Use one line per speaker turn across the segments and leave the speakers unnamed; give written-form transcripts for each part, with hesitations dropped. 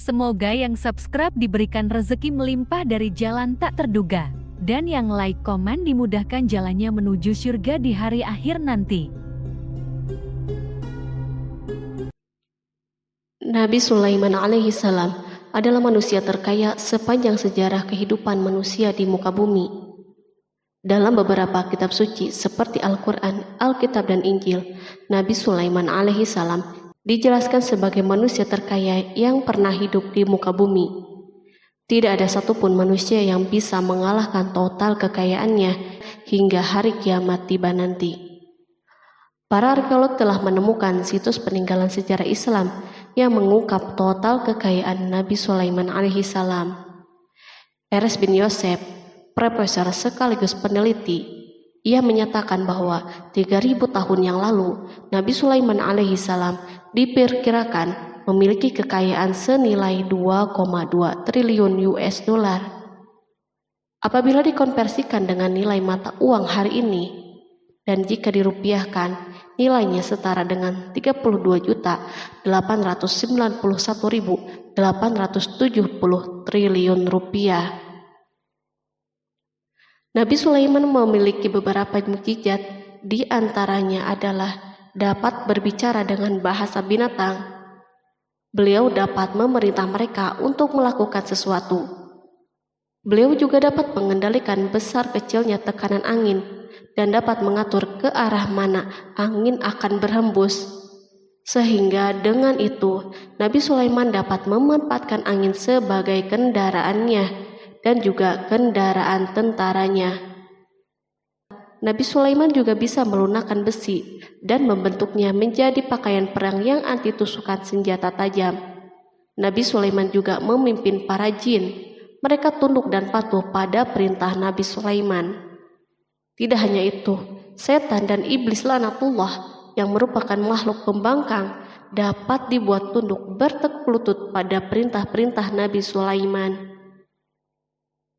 Semoga yang subscribe diberikan rezeki melimpah dari jalan tak terduga. Dan yang like komen dimudahkan jalannya menuju surga di hari akhir nanti.
Nabi Sulaiman alaihi salam adalah manusia terkaya sepanjang sejarah kehidupan manusia di muka bumi. Dalam beberapa kitab suci seperti Al-Quran, Alkitab, dan Injil, Nabi Sulaiman alaihi salam dijelaskan sebagai manusia terkaya yang pernah hidup di muka bumi. Tidak ada satupun manusia yang bisa mengalahkan total kekayaannya hingga hari kiamat tiba nanti. Para arkeolog telah menemukan situs peninggalan sejarah Islam yang mengungkap total kekayaan Nabi Sulaiman alaihi salam. Eres bin Yosef, profesor sekaligus peneliti, ia menyatakan bahwa 3000 tahun yang lalu Nabi Sulaiman alaihi salam diperkirakan memiliki kekayaan senilai 2,2 triliun US dollar. Apabila dikonversikan dengan nilai mata uang hari ini, dan jika dirupiahkan, nilainya setara dengan 32.891.870 triliun rupiah. Nabi Sulaiman memiliki beberapa mukjizat, di antaranya adalah dapat berbicara dengan bahasa binatang. Beliau dapat memerintah mereka untuk melakukan sesuatu. Beliau juga dapat mengendalikan besar kecilnya tekanan angin dan dapat mengatur ke arah mana angin akan berhembus. Sehingga dengan itu, Nabi Sulaiman dapat memanfaatkan angin sebagai kendaraannya dan juga kendaraan tentaranya. Nabi Sulaiman juga bisa melunakkan besi dan membentuknya menjadi pakaian perang yang anti tusukan senjata tajam. Nabi Sulaiman juga memimpin para jin. Mereka tunduk dan patuh pada perintah Nabi Sulaiman. Tidak hanya itu, setan dan iblis laknatullah yang merupakan makhluk pembangkang dapat dibuat tunduk bertekuk lutut pada perintah-perintah Nabi Sulaiman.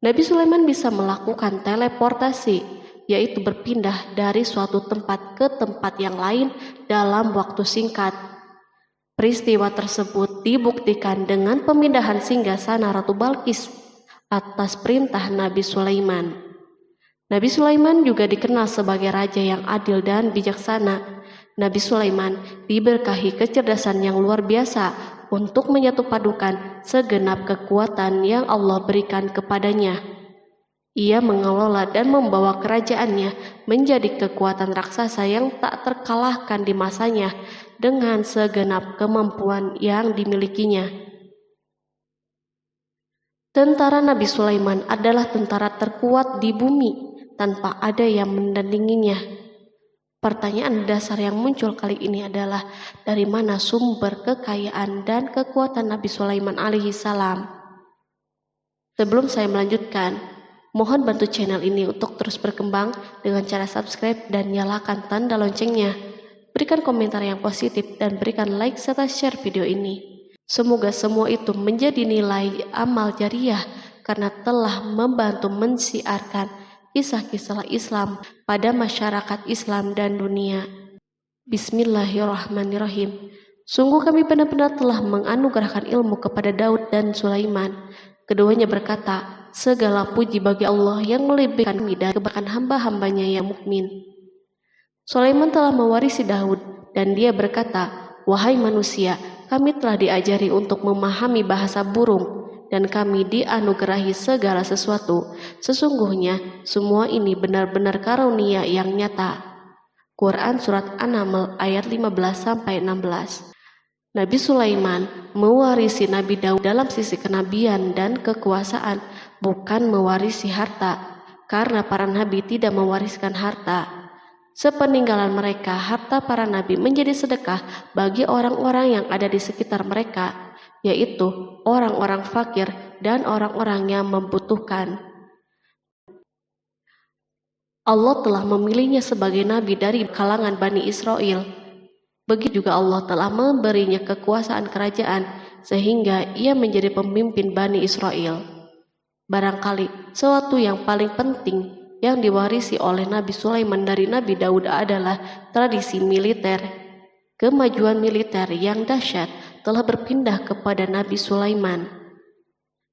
Nabi Sulaiman bisa melakukan teleportasi, yaitu berpindah dari suatu tempat ke tempat yang lain dalam waktu singkat. Peristiwa tersebut dibuktikan dengan pemindahan singgasana Ratu Balqis atas perintah Nabi Sulaiman. Nabi Sulaiman juga dikenal sebagai raja yang adil dan bijaksana. Nabi Sulaiman diberkahi kecerdasan yang luar biasa untuk menyatupadukan segenap kekuatan yang Allah berikan kepadanya. Ia mengelola dan membawa kerajaannya menjadi kekuatan raksasa yang tak terkalahkan di masanya dengan segenap kemampuan yang dimilikinya. Tentara Nabi Sulaiman adalah tentara terkuat di bumi tanpa ada yang menandinginya. Pertanyaan dasar yang muncul kali ini adalah dari mana sumber kekayaan dan kekuatan Nabi Sulaiman alaihi salam? Sebelum saya melanjutkan, mohon bantu channel ini untuk terus berkembang dengan cara subscribe dan nyalakan tanda loncengnya. Berikan komentar yang positif dan berikan like serta share video ini. Semoga semua itu menjadi nilai amal jariah karena telah membantu mensiarkan kisah-kisah Islam pada masyarakat Islam dan dunia. Bismillahirrahmanirrahim. Sungguh kami benar-benar telah menganugerahkan ilmu kepada Daud dan Sulaiman. Keduanya berkata, segala puji bagi Allah yang melebihkan kami dari kebanyakan hamba-hambanya yang mukmin. Sulaiman telah mewarisi Daud dan dia berkata, wahai manusia, kami telah diajari untuk memahami bahasa burung dan kami dianugerahi segala sesuatu. Sesungguhnya semua ini benar-benar karunia yang nyata. Quran Surat An-Naml ayat 15-16. Nabi Sulaiman mewarisi Nabi Daud dalam sisi kenabian dan kekuasaan, bukan mewarisi harta, karena para nabi tidak mewariskan harta. Sepeninggalan mereka, harta para nabi menjadi sedekah bagi orang-orang yang ada di sekitar mereka, yaitu orang-orang fakir dan orang-orang yang membutuhkan. Allah telah memilihnya sebagai nabi dari kalangan Bani Israel. Begitu juga Allah telah memberinya kekuasaan kerajaan sehingga ia menjadi pemimpin Bani Israel. Barangkali sesuatu yang paling penting yang diwarisi oleh Nabi Sulaiman dari Nabi Daud adalah tradisi militer. Kemajuan militer yang dahsyat telah berpindah kepada Nabi Sulaiman.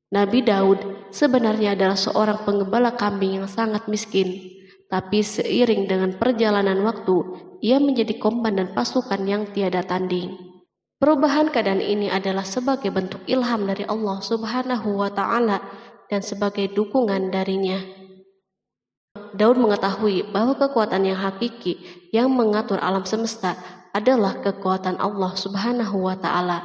Nabi Daud sebenarnya adalah seorang penggembala kambing yang sangat miskin, tapi seiring dengan perjalanan waktu, ia menjadi komandan pasukan yang tiada tanding. Perubahan keadaan ini adalah sebagai bentuk ilham dari Allah Subhanahu wa Ta'ala dan sebagai dukungan darinya. Daud mengetahui bahwa kekuatan yang hakiki yang mengatur alam semesta adalah kekuatan Allah Subhanahu wa Ta'ala.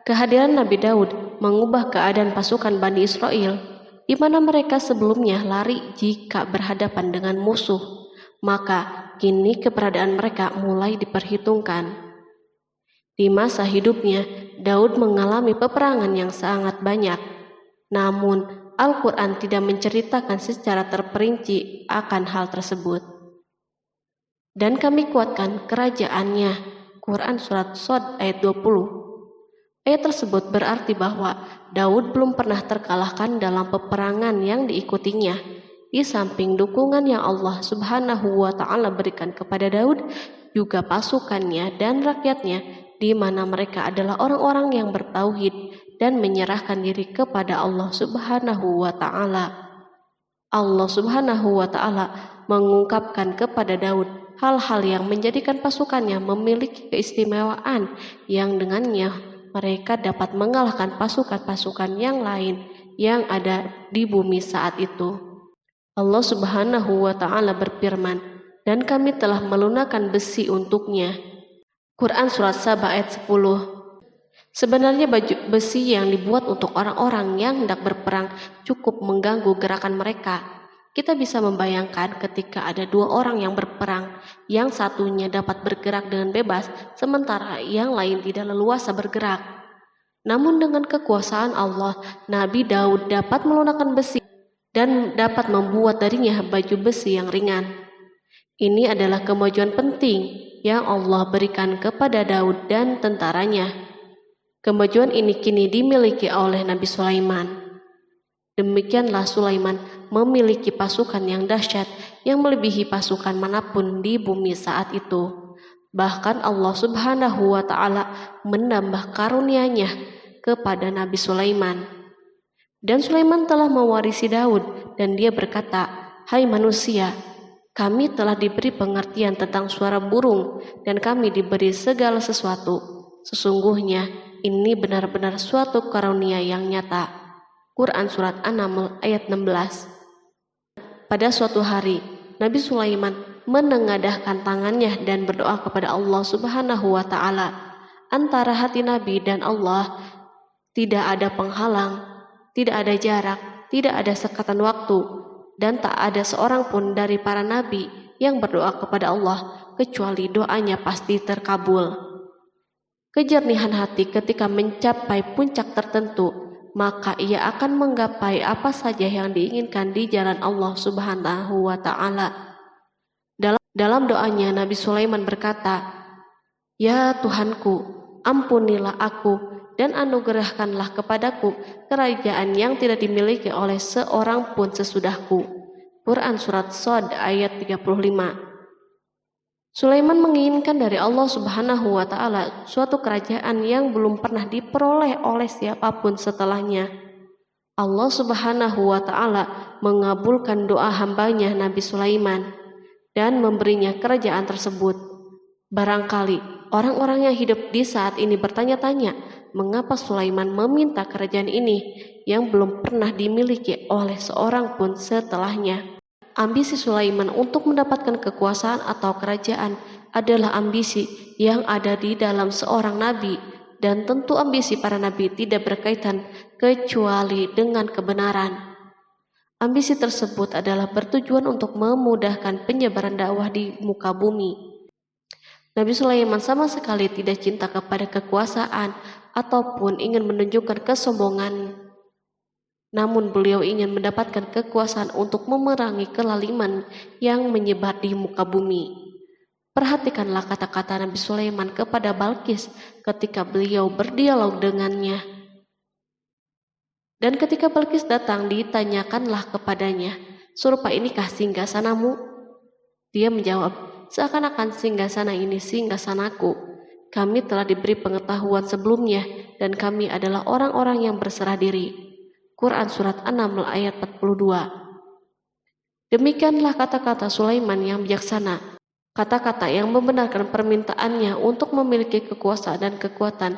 Kehadiran Nabi Daud mengubah keadaan pasukan Bani Israel, di mana mereka sebelumnya lari jika berhadapan dengan musuh, maka kini keberadaan mereka mulai diperhitungkan. Di masa hidupnya, Daud mengalami peperangan yang sangat banyak, namun Al-Quran tidak menceritakan secara terperinci akan hal tersebut. Dan kami kuatkan kerajaannya. Quran Surat Shad ayat 20. Ayat tersebut berarti bahwa Daud belum pernah terkalahkan dalam peperangan yang diikutinya. Di samping dukungan yang Allah Subhanahu wa Ta'ala berikan kepada Daud, juga pasukannya dan rakyatnya, di mana mereka adalah orang-orang yang bertauhid dan menyerahkan diri kepada Allah Subhanahu wa Ta'ala. Allah Subhanahu wa Ta'ala mengungkapkan kepada Daud hal-hal yang menjadikan pasukannya memiliki keistimewaan yang dengannya mereka dapat mengalahkan pasukan-pasukan yang lain yang ada di bumi saat itu. Allah Subhanahu wa Ta'ala berfirman, dan kami telah melunakkan besi untuknya. Quran Surat Saba ayat 10. Sebenarnya baju besi yang dibuat untuk orang-orang yang hendak berperang cukup mengganggu gerakan mereka. Kita bisa membayangkan ketika ada dua orang yang berperang, yang satunya dapat bergerak dengan bebas, sementara yang lain tidak leluasa bergerak. Namun dengan kekuasaan Allah, Nabi Daud dapat melunakkan besi dan dapat membuat darinya baju besi yang ringan. Ini adalah kemajuan penting yang Allah berikan kepada Daud dan tentaranya. Kemajuan ini kini dimiliki oleh Nabi Sulaiman. Demikianlah Sulaiman memiliki pasukan yang dahsyat yang melebihi pasukan manapun di bumi saat itu. Bahkan Allah Subhanahu wa Ta'ala menambah karunia-Nya kepada Nabi Sulaiman. Dan Sulaiman telah mewarisi Daud dan dia berkata, "Hai manusia, kami telah diberi pengertian tentang suara burung dan kami diberi segala sesuatu. Sesungguhnya ini benar-benar suatu karunia yang nyata." Quran Surat An-Naml ayat 16. Pada suatu hari, Nabi Sulaiman menengadahkan tangannya dan berdoa kepada Allah Subhanahu wa Ta'ala. Antara hati Nabi dan Allah tidak ada penghalang, tidak ada jarak, tidak ada sekatan waktu, dan tak ada seorang pun dari para nabi yang berdoa kepada Allah kecuali doanya pasti terkabul. Kejernihan hati ketika mencapai puncak tertentu, maka ia akan menggapai apa saja yang diinginkan di jalan Allah Subhanahu wa Ta'ala. Dalam doanya Nabi Sulaiman berkata, "Ya Tuhanku, ampunilah aku dan anugerahkanlah kepadaku kerajaan yang tidak dimiliki oleh seorang pun sesudahku." Quran Surat Shad ayat 35. Sulaiman menginginkan dari Allah Subhanahu wa Ta'ala suatu kerajaan yang belum pernah diperoleh oleh siapapun setelahnya. Allah Subhanahu wa Ta'ala mengabulkan doa hambanya Nabi Sulaiman dan memberinya kerajaan tersebut. Barangkali orang-orang yang hidup di saat ini bertanya-tanya, mengapa Sulaiman meminta kerajaan ini yang belum pernah dimiliki oleh seorang pun setelahnya. Ambisi Sulaiman untuk mendapatkan kekuasaan atau kerajaan adalah ambisi yang ada di dalam seorang nabi, dan tentu ambisi para nabi tidak berkaitan kecuali dengan kebenaran. Ambisi tersebut adalah bertujuan untuk memudahkan penyebaran dakwah di muka bumi. Nabi Sulaiman sama sekali tidak cinta kepada kekuasaan ataupun ingin menunjukkan kesombongan. Namun beliau ingin mendapatkan kekuasaan untuk memerangi kelaliman yang menyebar di muka bumi. Perhatikanlah kata-kata Nabi Sulaiman kepada Balqis ketika beliau berdialog dengannya. Dan ketika Balqis datang, ditanyakanlah kepadanya, "Serupa inikah singgasanamu?" Dia menjawab, "Seakan-akan singgasana ini singgasanaku, kami telah diberi pengetahuan sebelumnya dan kami adalah orang-orang yang berserah diri. Quran Surat An-Naml ayat 42. Demikianlah kata-kata Sulaiman yang bijaksana, kata-kata yang membenarkan permintaannya untuk memiliki kekuasaan dan kekuatan.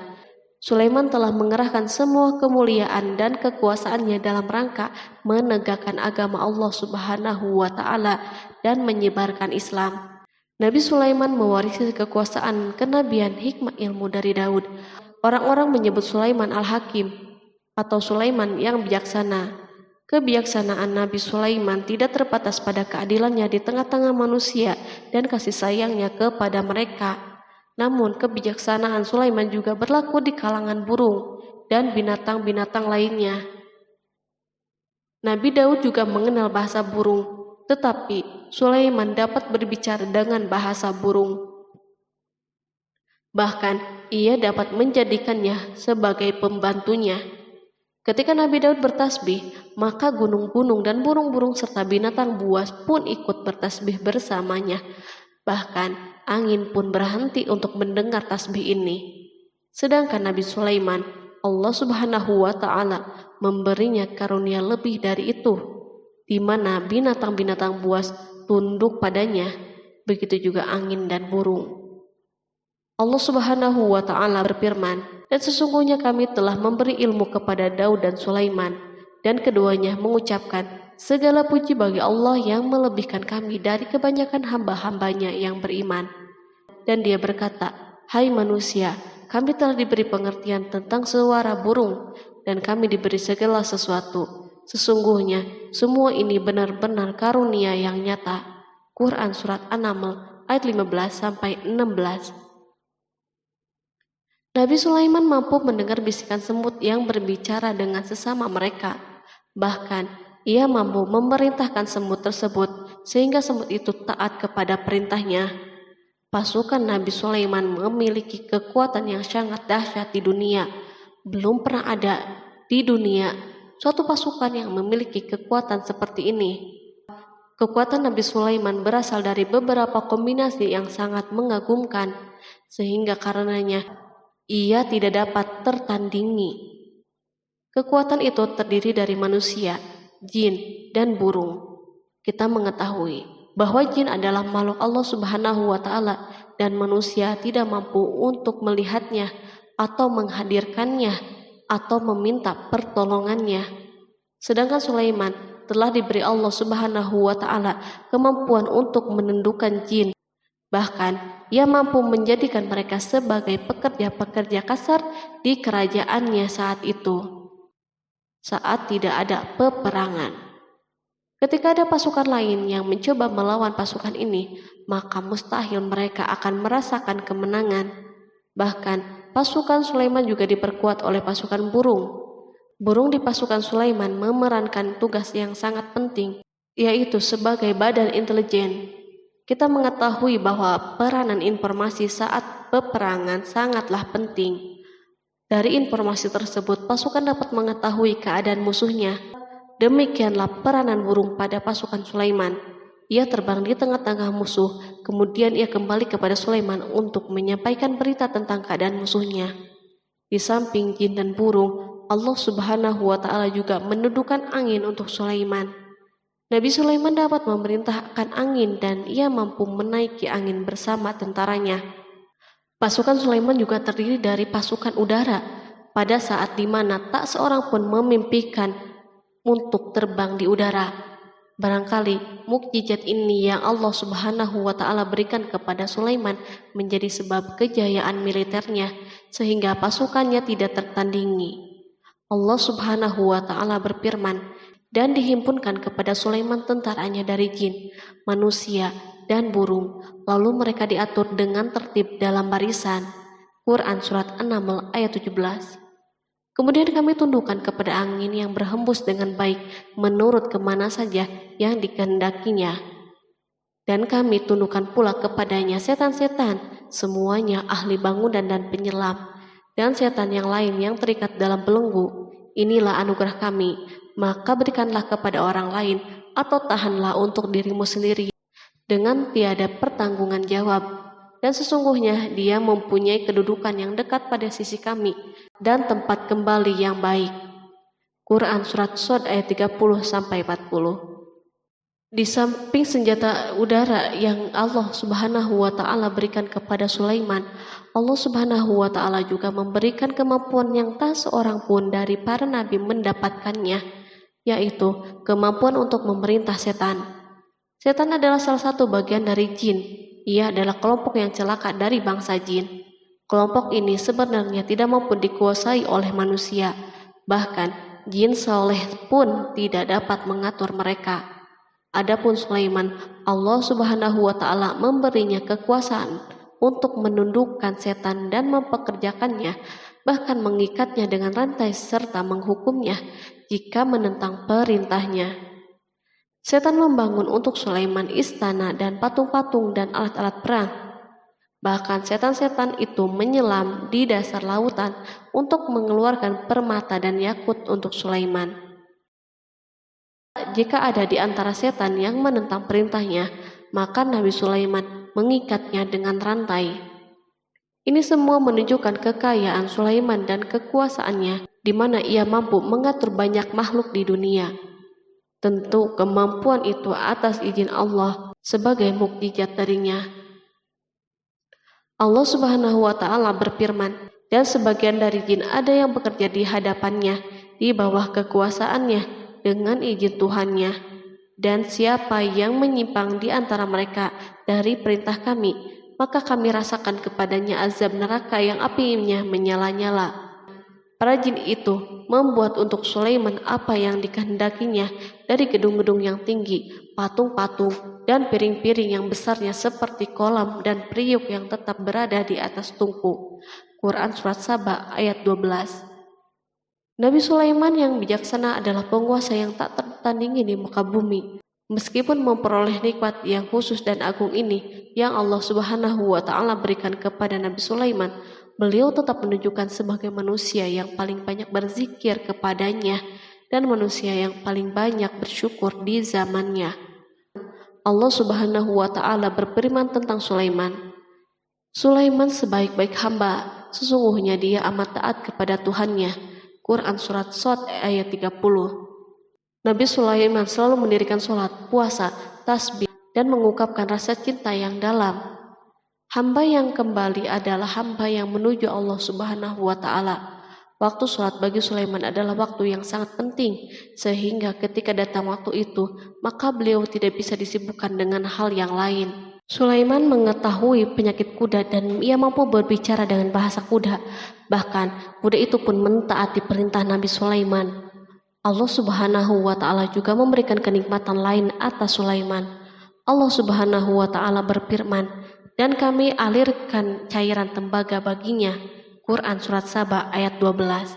Sulaiman telah mengerahkan semua kemuliaan dan kekuasaannya dalam rangka menegakkan agama Allah Subhanahu wa Ta'ala dan menyebarkan Islam. Nabi Sulaiman mewarisi kekuasaan, kenabian, hikmah ilmu dari Daud. Orang-orang menyebut Sulaiman Al-Hakim atau Sulaiman yang bijaksana. Kebijaksanaan Nabi Sulaiman tidak terbatas pada keadilannya di tengah-tengah manusia dan kasih sayangnya kepada mereka. Namun kebijaksanaan Sulaiman juga berlaku di kalangan burung dan binatang-binatang lainnya. Nabi Daud juga mengenal bahasa burung, tetapi Sulaiman dapat berbicara dengan bahasa burung. Bahkan ia dapat menjadikannya sebagai pembantunya. Ketika Nabi Daud bertasbih, maka gunung-gunung dan burung-burung serta binatang buas pun ikut bertasbih bersamanya. Bahkan angin pun berhenti untuk mendengar tasbih ini. Sedangkan Nabi Sulaiman, Allah Subhanahu wa Ta'ala memberinya karunia lebih dari itu, di mana binatang-binatang buas tunduk padanya, begitu juga angin dan burung. Allah Subhanahu wa Ta'ala berfirman, dan sesungguhnya kami telah memberi ilmu kepada Daud dan Sulaiman, dan keduanya mengucapkan, segala puji bagi Allah yang melebihkan kami dari kebanyakan hamba-hambanya yang beriman. Dan dia berkata, hai manusia, kami telah diberi pengertian tentang suara burung, dan kami diberi segala sesuatu. Sesungguhnya semua ini benar-benar karunia yang nyata. Quran Surat An-Naml ayat 15-16. Nabi Sulaiman mampu mendengar bisikan semut yang berbicara dengan sesama mereka. Bahkan ia mampu memerintahkan semut tersebut sehingga semut itu taat kepada perintahnya. Pasukan Nabi Sulaiman memiliki kekuatan yang sangat dahsyat di dunia. Belum pernah ada di dunia suatu pasukan yang memiliki kekuatan seperti ini. Kekuatan Nabi Sulaiman berasal dari beberapa kombinasi yang sangat mengagumkan, sehingga karenanya ia tidak dapat tertandingi. Kekuatan itu terdiri dari manusia, jin, dan burung. Kita mengetahui bahwa jin adalah makhluk Allah Subhanahu wa Ta'ala dan manusia tidak mampu untuk melihatnya atau menghadirkannya atau meminta pertolongannya. Sedangkan Sulaiman telah diberi Allah Subhanahu wa Ta'ala kemampuan untuk menundukkan jin. Bahkan ia mampu menjadikan mereka sebagai pekerja-pekerja kasar di kerajaannya saat itu, saat tidak ada peperangan. Ketika ada pasukan lain yang mencoba melawan pasukan ini, maka mustahil mereka akan merasakan kemenangan. Bahkan pasukan Sulaiman juga diperkuat oleh pasukan burung. Burung di pasukan Sulaiman memerankan tugas yang sangat penting, yaitu sebagai badan intelijen. Kita mengetahui bahwa peranan informasi saat peperangan sangatlah penting. Dari informasi tersebut, pasukan dapat mengetahui keadaan musuhnya. Demikianlah peranan burung pada pasukan Sulaiman. Ia terbang di tengah-tengah musuh, kemudian ia kembali kepada Sulaiman untuk menyampaikan berita tentang keadaan musuhnya. Di samping jin dan burung, Allah Subhanahu wa Ta'ala juga menundukkan angin untuk Sulaiman. Nabi Sulaiman dapat memerintahkan angin dan ia mampu menaiki angin bersama tentaranya. Pasukan Sulaiman juga terdiri dari pasukan udara pada saat di mana tak seorang pun memimpikan untuk terbang di udara. Barangkali mukjizat ini yang Allah Subhanahu wa Ta'ala berikan kepada Sulaiman menjadi sebab kejayaan militernya sehingga pasukannya tidak tertandingi. Allah Subhanahu wa Ta'ala berfirman, dan dihimpunkan kepada Sulaiman tentaranya dari jin, manusia, dan burung, lalu mereka diatur dengan tertib dalam barisan. Quran Surat An-Naml ayat 17. Kemudian kami tundukkan kepada angin yang berhembus dengan baik menurut kemana saja yang dikehendakinya. Dan kami tundukkan pula kepadanya setan-setan, semuanya ahli bangunan dan penyelam, dan setan yang lain yang terikat dalam belenggu. Inilah anugerah kami, maka berikanlah kepada orang lain atau tahanlah untuk dirimu sendiri dengan tiada pertanggungan jawab. dan sesungguhnya dia mempunyai kedudukan yang dekat pada sisi kami dan tempat kembali yang baik. Quran Surat Shad ayat 30-40. Di samping senjata udara yang Allah Subhanahu wa Ta'ala berikan kepada Sulaiman, Allah Subhanahu wa Ta'ala juga memberikan kemampuan yang tak seorang pun dari para nabi mendapatkannya, yaitu kemampuan untuk memerintah setan. Setan adalah salah satu bagian dari jin. Ia adalah kelompok yang celaka dari bangsa jin. Kelompok ini sebenarnya tidak mampu dikuasai oleh manusia. Bahkan jin soleh pun tidak dapat mengatur mereka. Adapun Sulaiman, Allah Subhanahu wa Ta'ala memberinya kekuasaan untuk menundukkan setan dan mempekerjakannya, bahkan mengikatnya dengan rantai serta menghukumnya jika menentang perintahnya. Setan membangun untuk Sulaiman istana dan patung-patung dan alat-alat perang. Bahkan setan-setan itu menyelam di dasar lautan untuk mengeluarkan permata dan yakut untuk Sulaiman. Jika ada di antara setan yang menentang perintahnya, maka Nabi Sulaiman mengikatnya dengan rantai. Ini semua menunjukkan kekayaan Sulaiman dan kekuasaannya, di mana ia mampu mengatur banyak makhluk di dunia. Tentu kemampuan itu atas izin Allah sebagai mukjizat darinya. Allah Subhanahu wa Ta'ala berfirman, dan sebagian dari jin ada yang bekerja di hadapannya di bawah kekuasaannya dengan izin Tuhannya, dan siapa yang menyimpang di antara mereka dari perintah kami, maka kami rasakan kepadanya azab neraka yang apinya menyala-nyala. Para jin itu membuat untuk Sulaiman apa yang dikehendakinya dari gedung-gedung yang tinggi, patung-patung, dan piring-piring yang besarnya seperti kolam dan periuk yang tetap berada di atas tungku. Quran Surat Saba ayat 12. Nabi Sulaiman yang bijaksana adalah penguasa yang tak tertandingi di muka bumi. Meskipun memperoleh nikmat yang khusus dan agung ini yang Allah Subhanahu wa Ta'ala berikan kepada Nabi Sulaiman, beliau tetap menunjukkan sebagai manusia yang paling banyak berzikir kepadanya dan manusia yang paling banyak bersyukur di zamannya. Allah Subhanahu wa Ta'ala berfirman tentang Sulaiman, Sulaiman sebaik-baik hamba, sesungguhnya dia amat taat kepada Tuhannya. Quran Surat Shad ayat 30. Nabi Sulaiman selalu mendirikan sholat, puasa, tasbih, dan mengungkapkan rasa cinta yang dalam. Hamba yang kembali adalah hamba yang menuju Allah Subhanahu wa Ta'ala. Waktu sholat bagi Sulaiman adalah waktu yang sangat penting, sehingga ketika datang waktu itu, maka beliau tidak bisa disibukkan dengan hal yang lain. Sulaiman mengetahui penyakit kuda dan ia mampu berbicara dengan bahasa kuda. Bahkan kuda itu pun mentaati perintah Nabi Sulaiman. Allah Subhanahu wa Ta'ala juga memberikan kenikmatan lain atas Sulaiman. Allah Subhanahu wa Ta'ala berfirman, dan kami alirkan cairan tembaga baginya. Quran Surat Saba ayat 12.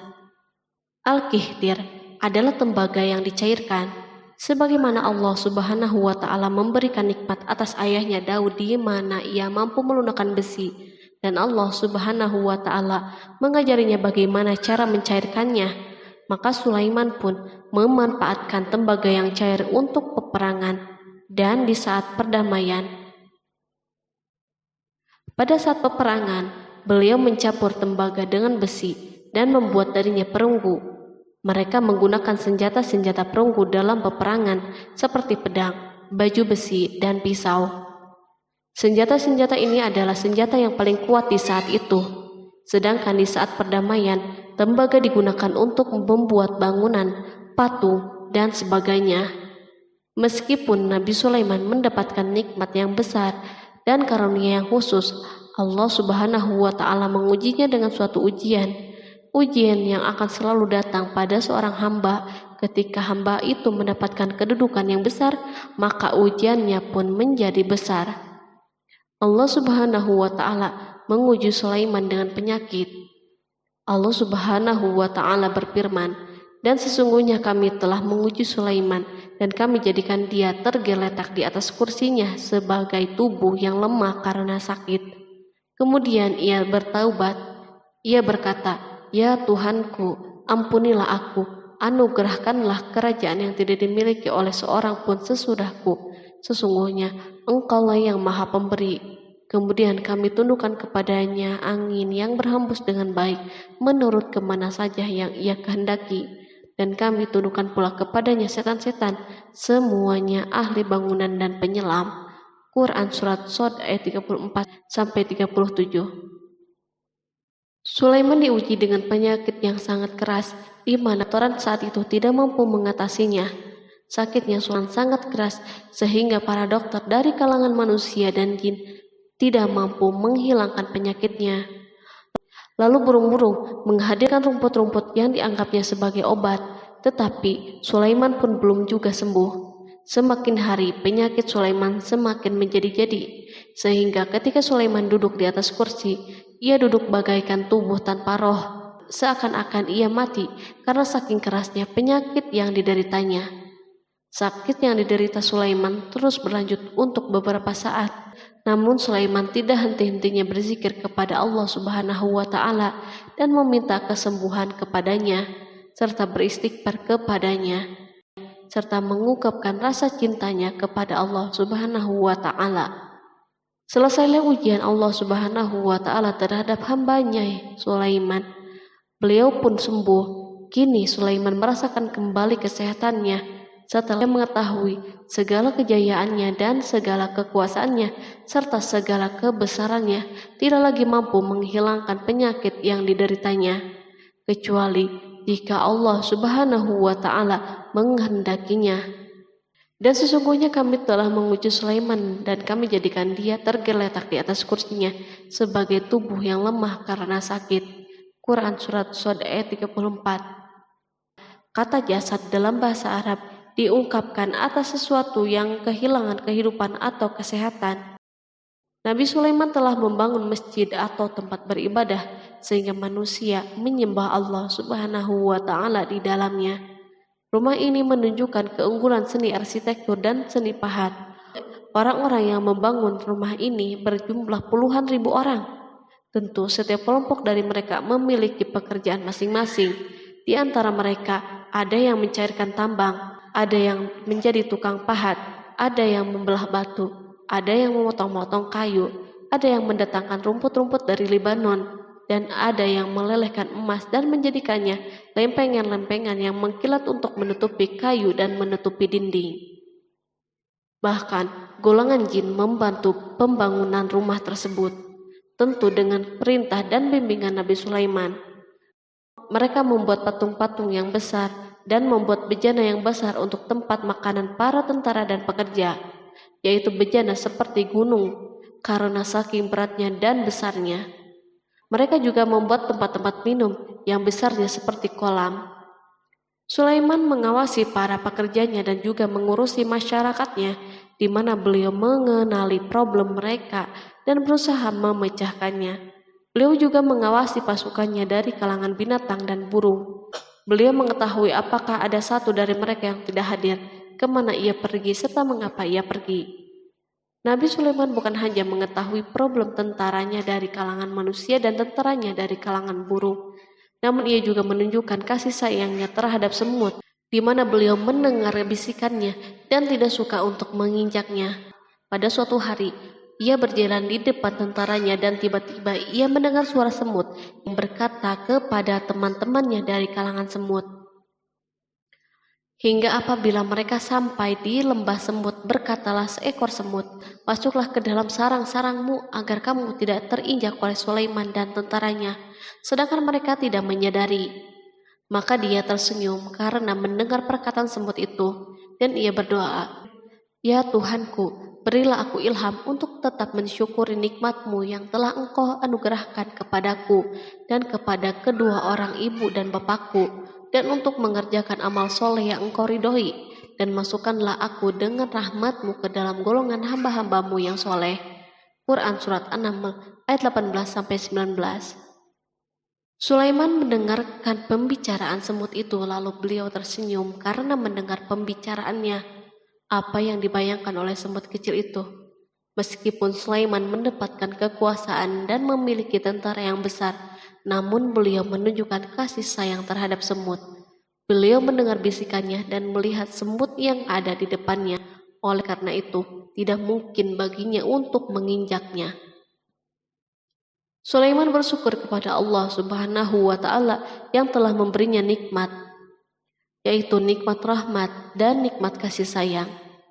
Al-Kihtir adalah tembaga yang dicairkan. Sebagaimana Allah Subhanahu wa Ta'ala memberikan nikmat atas ayahnya Daud di mana ia mampu melunakkan besi, dan Allah Subhanahu wa Ta'ala mengajarinya bagaimana cara mencairkannya, maka Sulaiman pun memanfaatkan tembaga yang cair untuk peperangan dan di saat perdamaian. Pada saat peperangan, beliau mencampur tembaga dengan besi dan membuat darinya perunggu. Mereka menggunakan senjata-senjata perunggu dalam peperangan seperti pedang, baju besi, dan pisau. Senjata-senjata ini adalah senjata yang paling kuat di saat itu. Sedangkan di saat perdamaian, tembaga digunakan untuk membuat bangunan, patung, dan sebagainya. Meskipun Nabi Sulaiman mendapatkan nikmat yang besar dan karunia yang khusus, Allah Subhanahu wa Ta'ala mengujinya dengan suatu ujian yang akan selalu datang pada seorang hamba. Ketika hamba itu mendapatkan kedudukan yang besar, maka ujiannya pun menjadi besar. Allah Subhanahu wa Ta'ala menguji Sulaiman dengan penyakit. Allah Subhanahu wa Ta'ala berfirman, dan sesungguhnya kami telah menguji Sulaiman dan kami jadikan dia tergeletak di atas kursinya sebagai tubuh yang lemah karena sakit. Kemudian ia bertaubat. Ia berkata, Ya Tuhanku, ampunilah aku, anugerahkanlah kerajaan yang tidak dimiliki oleh seorang pun sesudahku. Sesungguhnya Engkaulah yang Maha Pemberi. Kemudian kami tundukkan kepadanya angin yang berhembus dengan baik menurut kemana saja yang ia kehendaki. Dan kami tundukkan pula kepadanya setan-setan, semuanya ahli bangunan dan penyelam. Quran Surat Shod ayat 34-37. Sulaiman diuji dengan penyakit yang sangat keras, di mana Toran saat itu tidak mampu mengatasinya. Sakitnya Sulaiman sangat keras, sehingga para dokter dari kalangan manusia dan jin tidak mampu menghilangkan penyakitnya. Lalu burung-burung menghadirkan rumput-rumput yang dianggapnya sebagai obat, tetapi Sulaiman pun belum juga sembuh. Semakin hari penyakit Sulaiman semakin menjadi-jadi, sehingga ketika Sulaiman duduk di atas kursi, ia duduk bagaikan tubuh tanpa roh, seakan-akan ia mati karena saking kerasnya penyakit yang dideritanya. Sakit yang diderita Sulaiman terus berlanjut untuk beberapa saat. Namun Sulaiman tidak henti-hentinya berzikir kepada Allah Subhanahu wa Ta'ala dan meminta kesembuhan kepadanya, serta beristighfar kepadanya, serta mengungkapkan rasa cintanya kepada Allah Subhanahu wa Ta'ala. Selesailah ujian Allah Subhanahu wa Ta'ala terhadap hambanya Sulaiman. Beliau pun sembuh. Kini Sulaiman merasakan kembali kesehatannya setelah mengetahui segala kejayaannya dan segala kekuasaannya serta segala kebesarannya tidak lagi mampu menghilangkan penyakit yang dideritanya, kecuali jika Allah Subhanahu wa Ta'ala menghendakinya. Dan sesungguhnya kami telah menguji Sulaiman dan kami jadikan dia tergeletak di atas kursinya sebagai tubuh yang lemah karena sakit. Quran Surat Shod ayat 34. Kata jasad dalam bahasa Arab diungkapkan atas sesuatu yang kehilangan kehidupan atau kesehatan. Nabi Sulaiman telah membangun masjid atau tempat beribadah sehingga manusia menyembah Allah Subhanahu wa Ta'ala di dalamnya. Rumah ini menunjukkan keunggulan seni arsitektur dan seni pahat. Orang-orang yang membangun rumah ini berjumlah puluhan ribu orang. Tentu setiap kelompok dari mereka memiliki pekerjaan masing-masing. Di antara mereka ada yang mencairkan tambang, ada yang menjadi tukang pahat, ada yang membelah batu, ada yang memotong-motong kayu, ada yang mendatangkan rumput-rumput dari Libanon, dan ada yang melelehkan emas dan menjadikannya lempengan-lempengan yang mengkilat untuk menutupi kayu dan menutupi dinding. Bahkan golongan jin membantu pembangunan rumah tersebut, tentu dengan perintah dan bimbingan Nabi Sulaiman. Mereka membuat patung-patung yang besar dan membuat bejana yang besar untuk tempat makanan para tentara dan pekerja, yaitu bejana seperti gunung karena saking beratnya dan besarnya. Mereka juga membuat tempat-tempat minum yang besarnya seperti kolam. Sulaiman mengawasi para pekerjanya dan juga mengurusi masyarakatnya, di mana beliau mengenali problem mereka dan berusaha memecahkannya. Beliau juga mengawasi pasukannya dari kalangan binatang dan burung. Beliau mengetahui apakah ada satu dari mereka yang tidak hadir, kemana ia pergi, serta mengapa ia pergi. Nabi Sulaiman bukan hanya mengetahui problem tentaranya dari kalangan manusia dan tentaranya dari kalangan burung, namun ia juga menunjukkan kasih sayangnya terhadap semut, di mana beliau mendengar bisikannya dan tidak suka untuk menginjaknya. Pada suatu hari, ia berjalan di depan tentaranya dan tiba-tiba ia mendengar suara semut yang berkata kepada teman-temannya dari kalangan semut. Hingga apabila mereka sampai di lembah semut, berkatalah seekor semut, "Masuklah ke dalam sarang-sarangmu agar kamu tidak terinjak oleh Sulaiman dan tentaranya." Sedangkan mereka tidak menyadari. Maka dia tersenyum karena mendengar perkataan semut itu, dan ia berdoa, "Ya Tuhanku, berilah aku ilham untuk tetap mensyukuri nikmat-Mu yang telah Engkau anugerahkan kepadaku dan kepada kedua orang ibu dan bapakku, dan untuk mengerjakan amal soleh yang Engkau ridhoi, dan masukkanlah aku dengan rahmat-Mu ke dalam golongan hamba-hamba-Mu yang soleh." Quran Surat An-Naml ayat 18-19. Sulaiman mendengarkan pembicaraan semut itu, lalu beliau tersenyum karena mendengar pembicaraannya. Apa yang dibayangkan oleh semut kecil itu? Meskipun Sulaiman mendapatkan kekuasaan dan memiliki tentara yang besar, namun beliau menunjukkan kasih sayang terhadap semut. Beliau mendengar bisikannya dan melihat semut yang ada di depannya. Oleh karena itu, tidak mungkin baginya untuk menginjaknya. Sulaiman bersyukur kepada Allah Subhanahu wa Ta'ala yang telah memberinya nikmat, yaitu nikmat rahmat dan nikmat kasih sayang.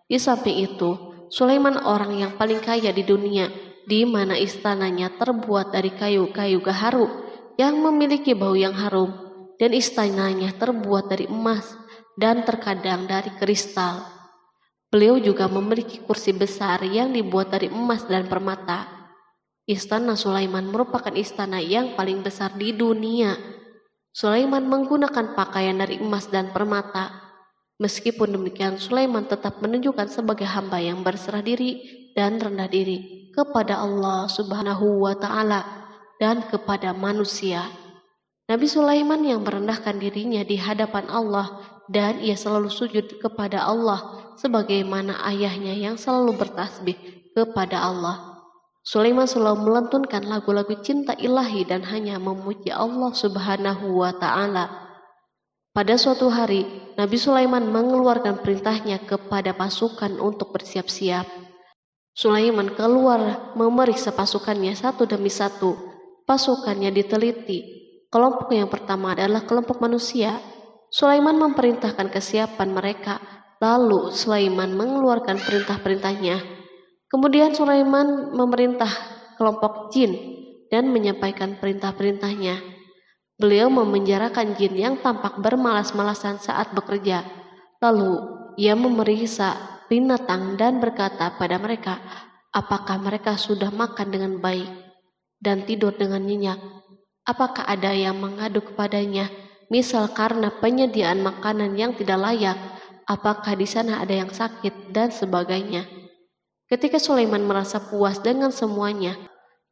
Di samping itu, Sulaiman orang yang paling kaya di dunia, di mana istananya terbuat dari kayu-kayu gaharu yang memiliki bau yang harum, dan istananya terbuat dari emas dan terkadang dari kristal. Beliau juga memiliki kursi besar yang dibuat dari emas dan permata. Istana Sulaiman merupakan istana yang paling besar di dunia. Sulaiman menggunakan pakaian dari emas dan permata. Meskipun demikian, Sulaiman tetap menunjukkan sebagai hamba yang berserah diri dan rendah diri kepada Allah Subhanahu wa Ta'ala dan kepada manusia. Nabi Sulaiman yang merendahkan dirinya di hadapan Allah, dan ia selalu sujud kepada Allah sebagaimana ayahnya yang selalu bertasbih kepada Allah. Sulaiman selalu melantunkan lagu-lagu cinta ilahi dan hanya memuji Allah Subhanahu wa Ta'ala. Pada suatu hari, Nabi Sulaiman mengeluarkan perintahnya kepada pasukan untuk bersiap-siap. Sulaiman keluar memeriksa pasukannya satu demi satu. Pasukannya diteliti. Kelompok yang pertama adalah kelompok manusia. Sulaiman memerintahkan kesiapan mereka, lalu Sulaiman mengeluarkan perintah-perintahnya. Kemudian Sulaiman memerintah kelompok jin dan menyampaikan perintah-perintahnya. Beliau memenjarakan jin yang tampak bermalas-malasan saat bekerja. Lalu ia memeriksa binatang dan berkata pada mereka, apakah mereka sudah makan dengan baik dan tidur dengan nyenyak? Apakah ada yang mengadu kepadanya, misal karena penyediaan makanan yang tidak layak? Apakah di sana ada yang sakit dan sebagainya? Ketika Sulaiman merasa puas dengan semuanya,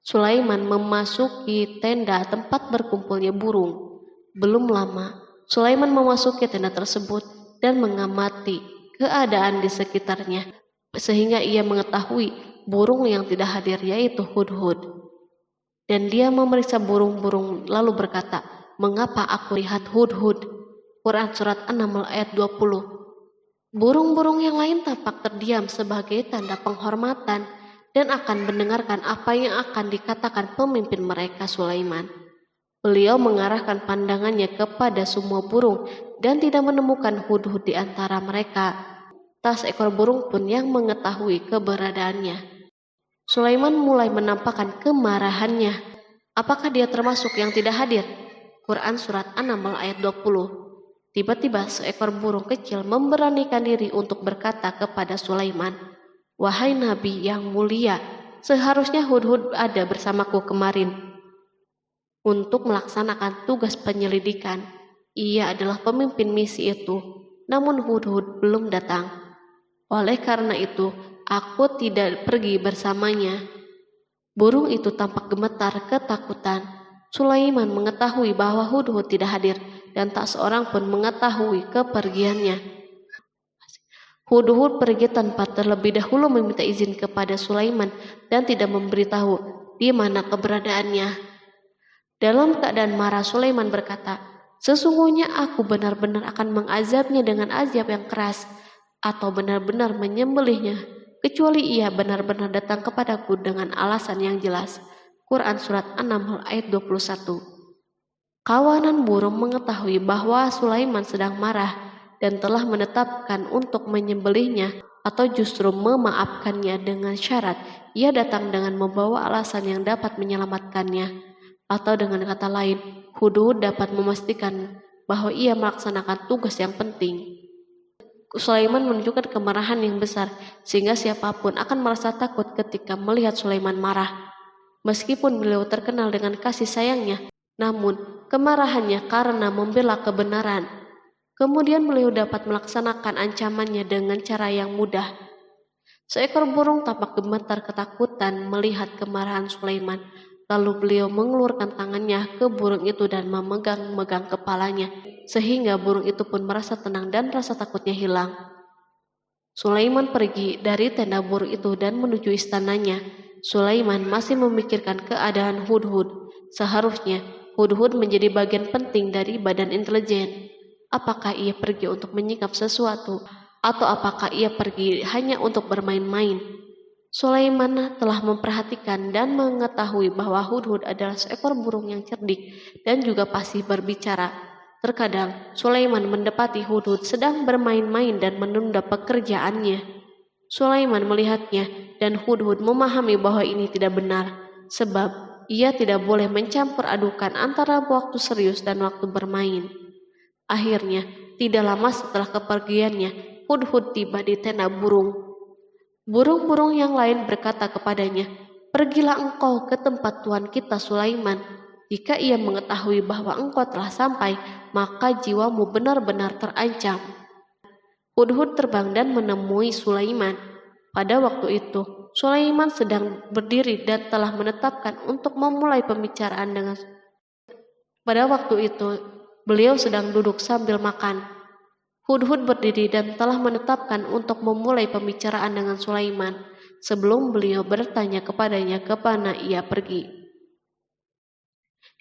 Sulaiman memasuki tenda tempat berkumpulnya burung. Belum lama, Sulaiman memasuki tenda tersebut dan mengamati keadaan di sekitarnya, sehingga ia mengetahui burung yang tidak hadir yaitu hudhud. Dan dia memeriksa burung-burung lalu berkata, mengapa aku lihat hudhud? Quran Surat An-Naml ayat 20. Burung-burung yang lain tampak terdiam sebagai tanda penghormatan dan akan mendengarkan apa yang akan dikatakan pemimpin mereka Sulaiman. Beliau mengarahkan pandangannya kepada semua burung dan tidak menemukan hudhud di antara mereka. Tak seekor burung pun yang mengetahui keberadaannya. Sulaiman mulai menampakkan kemarahannya. Apakah dia termasuk yang tidak hadir? Quran Surat An-Naml ayat 20. Tiba-tiba seekor burung kecil memberanikan diri untuk berkata kepada Sulaiman, wahai Nabi yang mulia, seharusnya hudhud ada bersamaku kemarin untuk melaksanakan tugas penyelidikan. Ia adalah pemimpin misi itu, namun hudhud belum datang. Oleh karena itu, aku tidak pergi bersamanya. Burung itu tampak gemetar ketakutan. Sulaiman mengetahui bahwa hudhud tidak hadir dan tak seorang pun mengetahui kepergiannya. Hudhud pergi tanpa terlebih dahulu meminta izin kepada Sulaiman dan tidak memberitahu di mana keberadaannya. Dalam keadaan marah, Sulaiman berkata, sesungguhnya aku benar-benar akan mengazabnya dengan azab yang keras atau benar-benar menyembelihnya, kecuali ia benar-benar datang kepadaku dengan alasan yang jelas. Quran Surat An-Naml ayat 21. Kawanan burung mengetahui bahwa Sulaiman sedang marah dan telah menetapkan untuk menyembelihnya atau justru memaafkannya dengan syarat ia datang dengan membawa alasan yang dapat menyelamatkannya. Atau dengan kata lain, hudhud dapat memastikan bahwa ia melaksanakan tugas yang penting. Sulaiman menunjukkan kemarahan yang besar sehingga siapapun akan merasa takut ketika melihat Sulaiman marah. Meskipun beliau terkenal dengan kasih sayangnya, namun kemarahannya karena membela kebenaran. Kemudian beliau dapat melaksanakan ancamannya dengan cara yang mudah. Seekor burung tampak gemetar ketakutan melihat kemarahan Sulaiman. Lalu beliau mengeluarkan tangannya ke burung itu dan memegang-megang kepalanya, sehingga burung itu pun merasa tenang dan rasa takutnya hilang. Sulaiman pergi dari tenda burung itu dan menuju istananya. Sulaiman masih memikirkan keadaan hudhud. Seharusnya hudhud menjadi bagian penting dari badan intelijen. Apakah ia pergi untuk menyingkap sesuatu, atau apakah ia pergi hanya untuk bermain-main? Sulaiman telah memperhatikan dan mengetahui bahwa Hudhud adalah seekor burung yang cerdik dan juga fasih berbicara. Terkadang Sulaiman mendapati Hudhud sedang bermain-main dan menunda pekerjaannya. Sulaiman melihatnya dan Hudhud memahami bahwa ini tidak benar, sebab ia tidak boleh mencampur adukan antara waktu serius dan waktu bermain. Akhirnya, tidak lama setelah kepergiannya, Hudhud tiba di tenda burung. Burung-burung yang lain berkata kepadanya, "Pergilah engkau ke tempat tuan kita Sulaiman. Jika ia mengetahui bahwa engkau telah sampai, maka jiwamu benar-benar terancam." Hudhud terbang dan menemui Sulaiman. Pada waktu itu, Sulaiman sedang berdiri dan telah menetapkan untuk memulai pembicaraan dengan. Pada waktu itu, beliau sedang duduk sambil makan. Hudhud berdiri dan telah menetapkan untuk memulai pembicaraan dengan Sulaiman sebelum beliau bertanya kepadanya kemana ia pergi.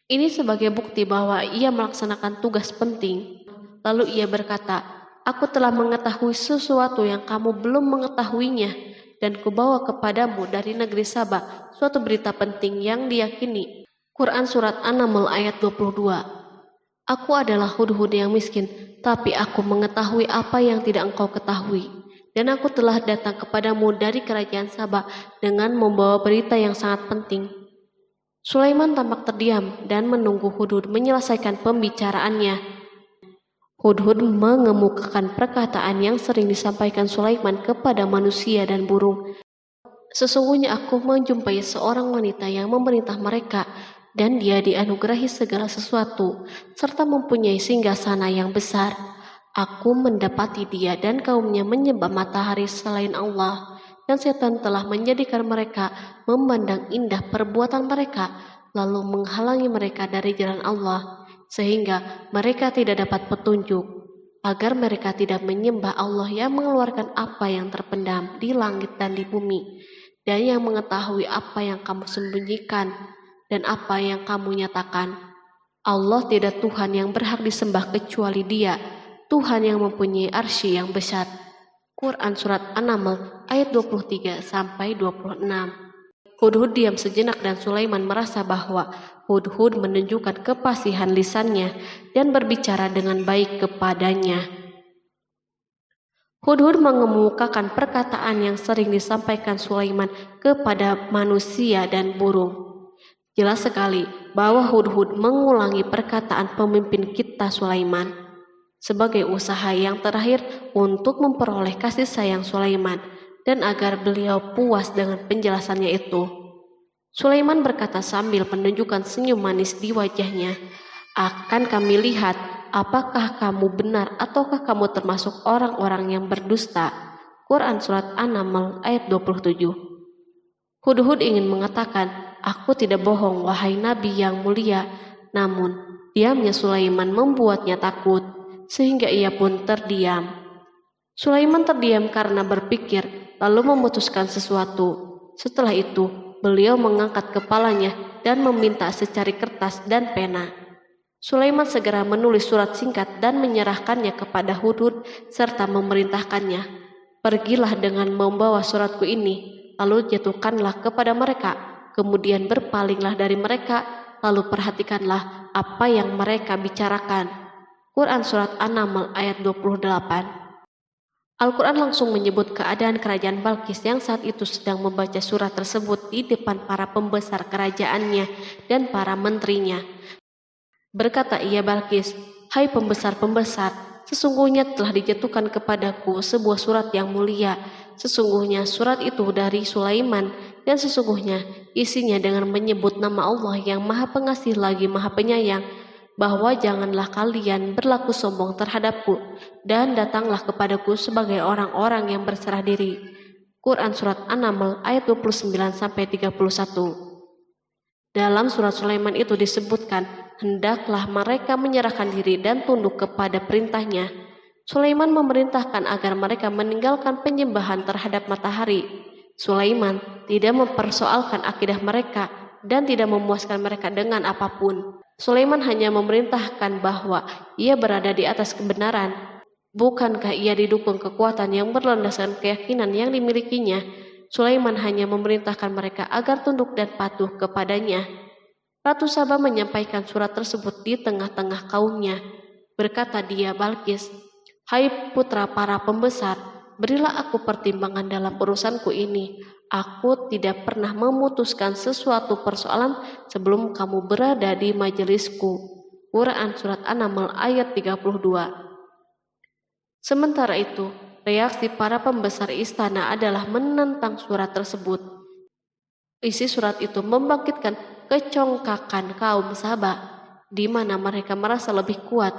Ini sebagai bukti bahwa ia melaksanakan tugas penting. Lalu ia berkata, "Aku telah mengetahui sesuatu yang kamu belum mengetahuinya, dan kubawa kepadamu dari negeri Saba suatu berita penting yang diyakini." Quran Surat An-Naml ayat 22. Aku adalah Hudhud yang miskin, tapi aku mengetahui apa yang tidak engkau ketahui. Dan aku telah datang kepadamu dari kerajaan Saba dengan membawa berita yang sangat penting. Sulaiman tampak terdiam dan menunggu Hudhud menyelesaikan pembicaraannya. Hudhud mengemukakan perkataan yang sering disampaikan Sulaiman kepada manusia dan burung. Sesungguhnya aku menjumpai seorang wanita yang memerintah mereka, dan dia dianugerahi segala sesuatu, serta mempunyai singgasana yang besar. Aku mendapati dia dan kaumnya menyembah matahari selain Allah, dan setan telah menjadikan mereka memandang indah perbuatan mereka, lalu menghalangi mereka dari jalan Allah, sehingga mereka tidak dapat petunjuk, agar mereka tidak menyembah Allah yang mengeluarkan apa yang terpendam di langit dan di bumi, dan yang mengetahui apa yang kamu sembunyikan dan apa yang kamu nyatakan. Allah tidak Tuhan yang berhak disembah kecuali Dia, Tuhan yang mempunyai arsy yang besar. Quran Surat An-Naml ayat 23-26. Hudhud diam sejenak dan Sulaiman merasa bahwa Hudhud menunjukkan kefasihan lisannya dan berbicara dengan baik kepadanya. Hudhud mengemukakan perkataan yang sering disampaikan Sulaiman kepada manusia dan burung. Jelas sekali bahwa Hudhud mengulangi perkataan pemimpin kita Sulaiman sebagai usaha yang terakhir untuk memperoleh kasih sayang Sulaiman dan agar beliau puas dengan penjelasannya itu. Sulaiman berkata sambil menunjukkan senyum manis di wajahnya, "Akan kami lihat apakah kamu benar ataukah kamu termasuk orang-orang yang berdusta." Quran Surat An-Naml ayat 27. Hudhud ingin mengatakan, "Aku tidak bohong, wahai Nabi yang mulia." Namun, diamnya Sulaiman membuatnya takut, sehingga ia pun terdiam. Sulaiman terdiam karena berpikir, lalu memutuskan sesuatu. Setelah itu, beliau mengangkat kepalanya dan meminta secari kertas dan pena. Sulaiman segera menulis surat singkat dan menyerahkannya kepada Hudhud serta memerintahkannya, "Pergilah dengan membawa suratku ini, lalu jatuhkanlah kepada mereka. Kemudian berpalinglah dari mereka, lalu perhatikanlah apa yang mereka bicarakan." Quran Surat An-Naml ayat 28. Al-Quran langsung menyebut keadaan kerajaan Balqis yang saat itu sedang membaca surat tersebut di depan para pembesar kerajaannya dan para menterinya. Berkata ia Balqis, "Hai pembesar-pembesar, sesungguhnya telah dijatuhkan kepadaku sebuah surat yang mulia. Sesungguhnya surat itu dari Sulaiman, dan sesungguhnya isinya dengan menyebut nama Allah yang Maha Pengasih lagi Maha Penyayang, bahwa janganlah kalian berlaku sombong terhadapku, dan datanglah kepadaku sebagai orang-orang yang berserah diri." Quran Surat An-Naml ayat 29-31. Dalam surat Sulaiman itu disebutkan, hendaklah mereka menyerahkan diri dan tunduk kepada perintahnya. Sulaiman memerintahkan agar mereka meninggalkan penyembahan terhadap matahari. Sulaiman tidak mempersoalkan akidah mereka dan tidak memuaskan mereka dengan apapun. Sulaiman hanya memerintahkan bahwa ia berada di atas kebenaran. Bukankah ia didukung kekuatan yang berlandaskan keyakinan yang dimilikinya? Sulaiman hanya memerintahkan mereka agar tunduk dan patuh kepadanya. Ratu Saba menyampaikan surat tersebut di tengah-tengah kaumnya. Berkata dia, Balkis, "Hai putra para pembesar, berilah aku pertimbangan dalam urusanku ini. Aku tidak pernah memutuskan sesuatu persoalan sebelum kamu berada di majelisku." Quran Surat An-Naml ayat 32. Sementara itu, reaksi para pembesar istana adalah menentang surat tersebut. Isi surat itu membangkitkan kecongkakan kaum Saba, di mana mereka merasa lebih kuat.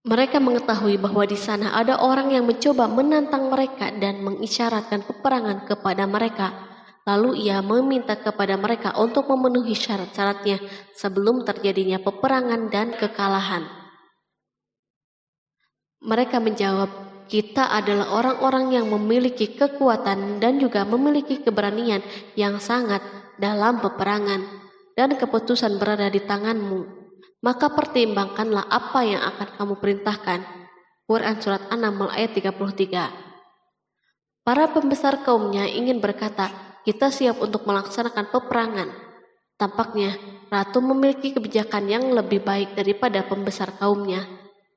Mereka mengetahui bahwa di sana ada orang yang mencoba menantang mereka dan mengisyaratkan peperangan kepada mereka. Lalu ia meminta kepada mereka untuk memenuhi syarat-syaratnya sebelum terjadinya peperangan dan kekalahan. Mereka menjawab, "Kita adalah orang-orang yang memiliki kekuatan dan juga memiliki keberanian yang sangat dalam peperangan, dan keputusan berada di tanganmu. Maka pertimbangkanlah apa yang akan kamu perintahkan." Quran Surat An-Naml ayat 33. Para pembesar kaumnya ingin berkata, "Kita siap untuk melaksanakan peperangan." Tampaknya ratu memiliki kebijakan yang lebih baik daripada pembesar kaumnya.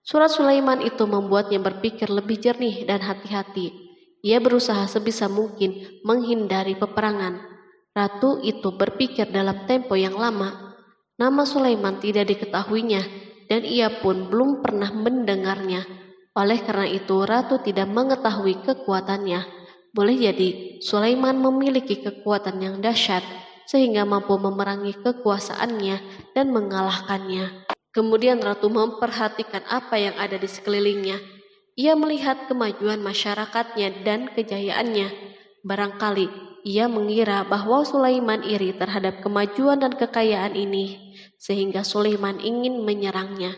Surat Sulaiman itu membuatnya berpikir lebih jernih dan hati-hati. Ia berusaha sebisa mungkin menghindari peperangan. Ratu itu berpikir dalam tempo yang lama. Nama Sulaiman tidak diketahuinya, dan ia pun belum pernah mendengarnya. Oleh karena itu, ratu tidak mengetahui kekuatannya. Boleh jadi Sulaiman memiliki kekuatan yang dahsyat sehingga mampu memerangi kekuasaannya dan mengalahkannya. Kemudian ratu memperhatikan apa yang ada di sekelilingnya. Ia melihat kemajuan masyarakatnya dan kejayaannya. Barangkali ia mengira bahwa Sulaiman iri terhadap kemajuan dan kekayaan ini, sehingga Sulaiman ingin menyerangnya.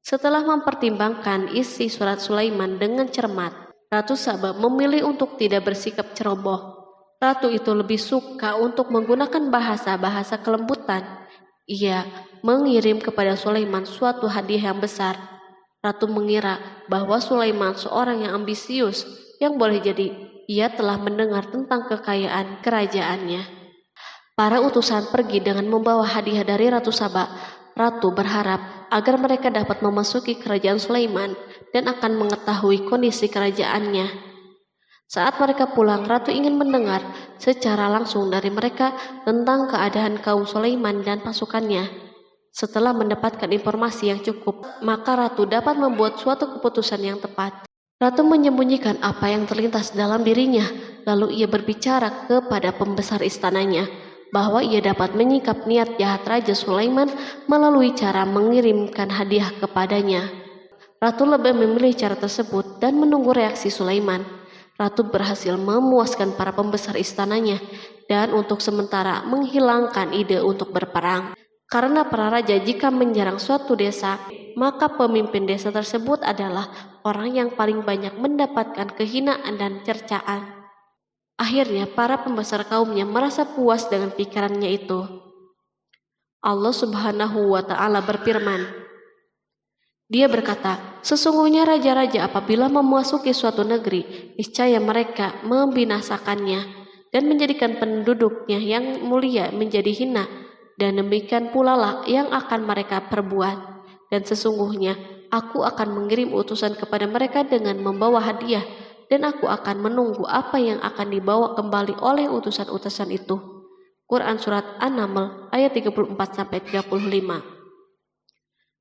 Setelah mempertimbangkan isi surat Sulaiman dengan cermat, Ratu Saba memilih untuk tidak bersikap ceroboh. Ratu itu lebih suka untuk menggunakan bahasa-bahasa kelembutan. Ia mengirim kepada Sulaiman suatu hadiah yang besar. Ratu mengira bahwa Sulaiman seorang yang ambisius, yang boleh jadi ia telah mendengar tentang kekayaan kerajaannya. Para utusan pergi dengan membawa hadiah dari Ratu Saba. Ratu berharap agar mereka dapat memasuki kerajaan Sulaiman dan akan mengetahui kondisi kerajaannya. Saat mereka pulang, Ratu ingin mendengar secara langsung dari mereka tentang keadaan kaum Sulaiman dan pasukannya. Setelah mendapatkan informasi yang cukup, maka Ratu dapat membuat suatu keputusan yang tepat. Ratu menyembunyikan apa yang terlintas dalam dirinya, lalu ia berbicara kepada pembesar istananya bahwa ia dapat menyingkap niat jahat Raja Sulaiman melalui cara mengirimkan hadiah kepadanya. Ratu lebih memilih cara tersebut dan menunggu reaksi Sulaiman. Ratu berhasil memuaskan para pembesar istananya dan untuk sementara menghilangkan ide untuk berperang. Karena para raja jika menyerang suatu desa, maka pemimpin desa tersebut adalah orang yang paling banyak mendapatkan kehinaan dan cercaan. Akhirnya para pembesar kaumnya merasa puas dengan pikirannya itu. Allah Subhanahu wa Ta'ala berfirman, Dia berkata, "Sesungguhnya raja-raja apabila memasuki suatu negeri, niscaya mereka membinasakannya dan menjadikan penduduknya yang mulia menjadi hina, dan demikian pula lah yang akan mereka perbuat. Dan sesungguhnya aku akan mengirim utusan kepada mereka dengan membawa hadiah, dan aku akan menunggu apa yang akan dibawa kembali oleh utusan-utusan itu." Quran Surat An-Naml ayat 34-35.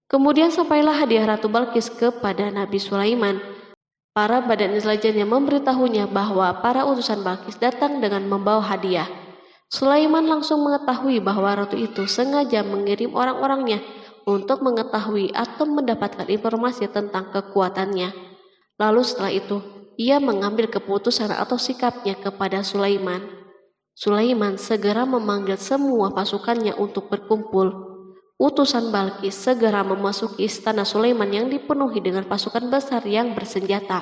Kemudian sampailah hadiah Ratu Balkis kepada Nabi Sulaiman. Para badan intelijennya memberitahunya bahwa para utusan Balkis datang dengan membawa hadiah. Sulaiman langsung mengetahui bahwa ratu itu sengaja mengirim orang-orangnya untuk mengetahui atau mendapatkan informasi tentang kekuatannya. Lalu setelah itu, ia mengambil keputusan atau sikapnya kepada Sulaiman. Sulaiman segera memanggil semua pasukannya untuk berkumpul. Utusan Balkis segera memasuki istana Sulaiman yang dipenuhi dengan pasukan besar yang bersenjata.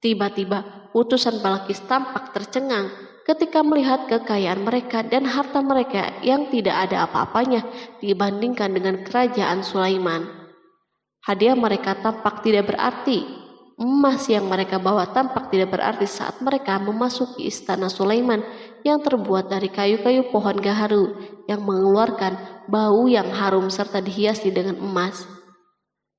Tiba-tiba, utusan Balkis tampak tercengang ketika melihat kekayaan mereka dan harta mereka yang tidak ada apa-apanya dibandingkan dengan kerajaan Sulaiman. Hadiah mereka tampak tidak berarti. Emas yang mereka bawa tampak tidak berarti saat mereka memasuki istana Sulaiman yang terbuat dari kayu-kayu pohon gaharu yang mengeluarkan bau yang harum serta dihiasi dengan emas.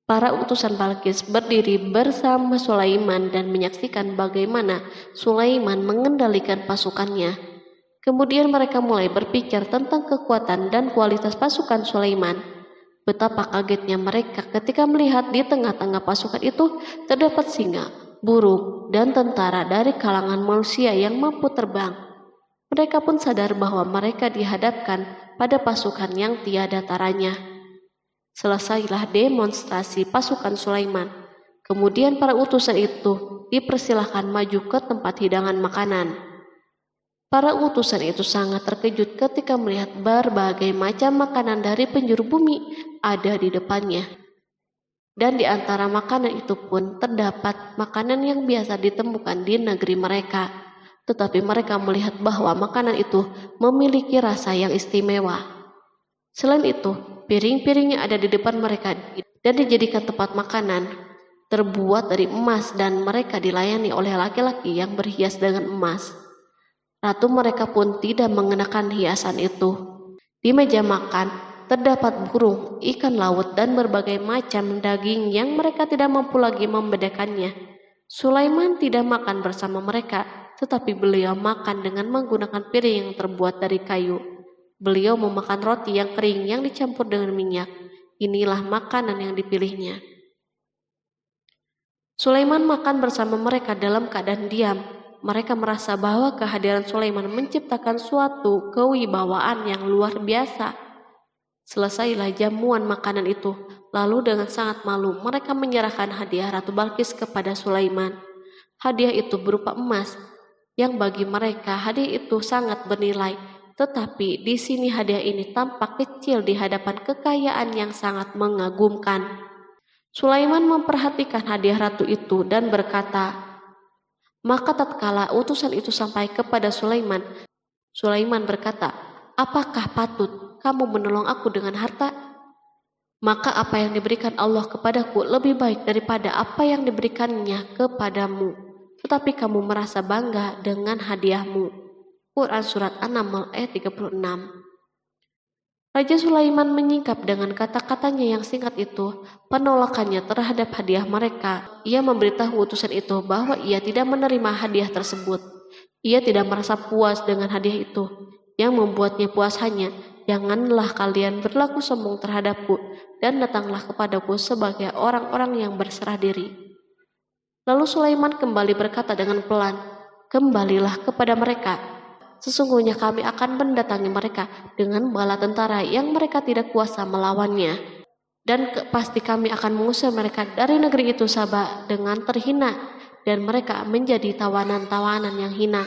Para utusan Balkis berdiri bersama Sulaiman dan menyaksikan bagaimana Sulaiman mengendalikan pasukannya. Kemudian mereka mulai berpikir tentang kekuatan dan kualitas pasukan Sulaiman. Betapa kagetnya mereka ketika melihat di tengah-tengah pasukan itu terdapat singa, burung, dan tentara dari kalangan manusia yang mampu terbang. Mereka pun sadar bahwa mereka dihadapkan pada pasukan yang tiada taranya. Selesailah demonstrasi pasukan Sulaiman. Kemudian para utusan itu dipersilahkan maju ke tempat hidangan makanan. Para utusan itu sangat terkejut ketika melihat berbagai macam makanan dari penjuru bumi ada di depannya. Dan di antara makanan itu pun terdapat makanan yang biasa ditemukan di negeri mereka. Tetapi mereka melihat bahwa makanan itu memiliki rasa yang istimewa. Selain itu, piring-piring yang ada di depan mereka dan dijadikan tempat makanan terbuat dari emas dan mereka dilayani oleh laki-laki yang berhias dengan emas. Ratu mereka pun tidak mengenakan hiasan itu. Di meja makan terdapat burung, ikan laut, dan berbagai macam daging yang mereka tidak mampu lagi membedakannya. Sulaiman tidak makan bersama mereka, tetapi beliau makan dengan menggunakan piring yang terbuat dari kayu. Beliau memakan roti yang kering yang dicampur dengan minyak. Inilah makanan yang dipilihnya. Sulaiman makan bersama mereka dalam keadaan diam. Mereka merasa bahwa kehadiran Sulaiman menciptakan suatu kewibawaan yang luar biasa. Selesailah jamuan makanan itu. Lalu dengan sangat malu mereka menyerahkan hadiah Ratu Balkis kepada Sulaiman. Hadiah itu berupa emas, yang bagi mereka hadiah itu sangat bernilai. Tetapi di sini hadiah ini tampak kecil di hadapan kekayaan yang sangat mengagumkan. Sulaiman memperhatikan hadiah ratu itu dan berkata, maka tatkala utusan itu sampai kepada Sulaiman, Sulaiman berkata, apakah patut kamu menolong aku dengan harta? Maka apa yang diberikan Allah kepadaku lebih baik daripada apa yang diberikannya kepadamu. Tetapi kamu merasa bangga dengan hadiahmu. Quran Surat An-Naml ayat 36. Raja Sulaiman menyingkap dengan kata-katanya yang singkat itu penolakannya terhadap hadiah mereka. Ia memberitahu utusan itu bahwa ia tidak menerima hadiah tersebut. Ia tidak merasa puas dengan hadiah itu. Yang membuatnya puas hanya, janganlah kalian berlaku sombong terhadapku dan datanglah kepadaku sebagai orang-orang yang berserah diri. Lalu Sulaiman kembali berkata dengan pelan, kembalilah kepada mereka. Sesungguhnya kami akan mendatangi mereka dengan bala tentara yang mereka tidak kuasa melawannya. Dan pasti kami akan mengusir mereka dari negeri itu Saba dengan terhina dan mereka menjadi tawanan-tawanan yang hina.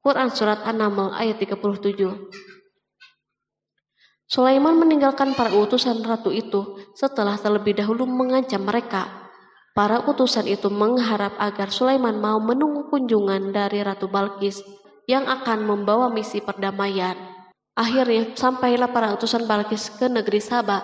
Quran Surat An-Naml ayat 37. Sulaiman meninggalkan para utusan ratu itu setelah terlebih dahulu mengancam mereka. Para utusan itu mengharap agar Sulaiman mau menunggu kunjungan dari Ratu Balkis yang akan membawa misi perdamaian. Akhirnya sampailah para utusan Balkis ke negeri Saba.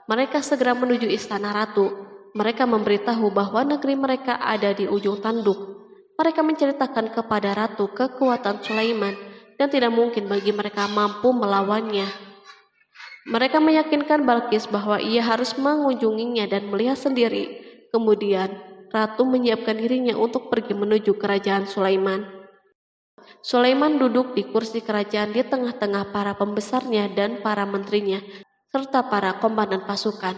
Mereka segera menuju istana ratu. Mereka memberitahu bahwa negeri mereka ada di ujung tanduk. Mereka menceritakan kepada ratu kekuatan Sulaiman dan tidak mungkin bagi mereka mampu melawannya. Mereka meyakinkan Balkis bahwa ia harus mengunjunginya dan melihat sendiri. Kemudian ratu menyiapkan dirinya untuk pergi menuju kerajaan Sulaiman. Sulaiman duduk di kursi kerajaan di tengah-tengah para pembesarnya dan para menterinya, serta para komandan pasukan.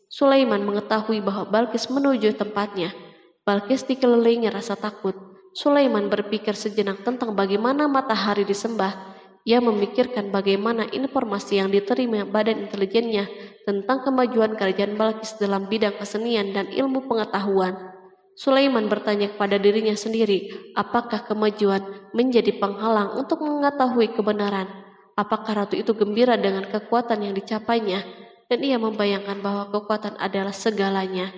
Sulaiman mengetahui bahwa Balkis menuju tempatnya. Balkis dikelilingi rasa takut. Sulaiman berpikir sejenak tentang bagaimana matahari disembah. Ia memikirkan bagaimana informasi yang diterima badan intelijennya tentang kemajuan kerajaan Balkis dalam bidang kesenian dan ilmu pengetahuan. Sulaiman bertanya kepada dirinya sendiri, apakah kemajuan menjadi penghalang untuk mengetahui kebenaran? Apakah ratu itu gembira dengan kekuatan yang dicapainya? Dan ia membayangkan bahwa kekuatan adalah segalanya.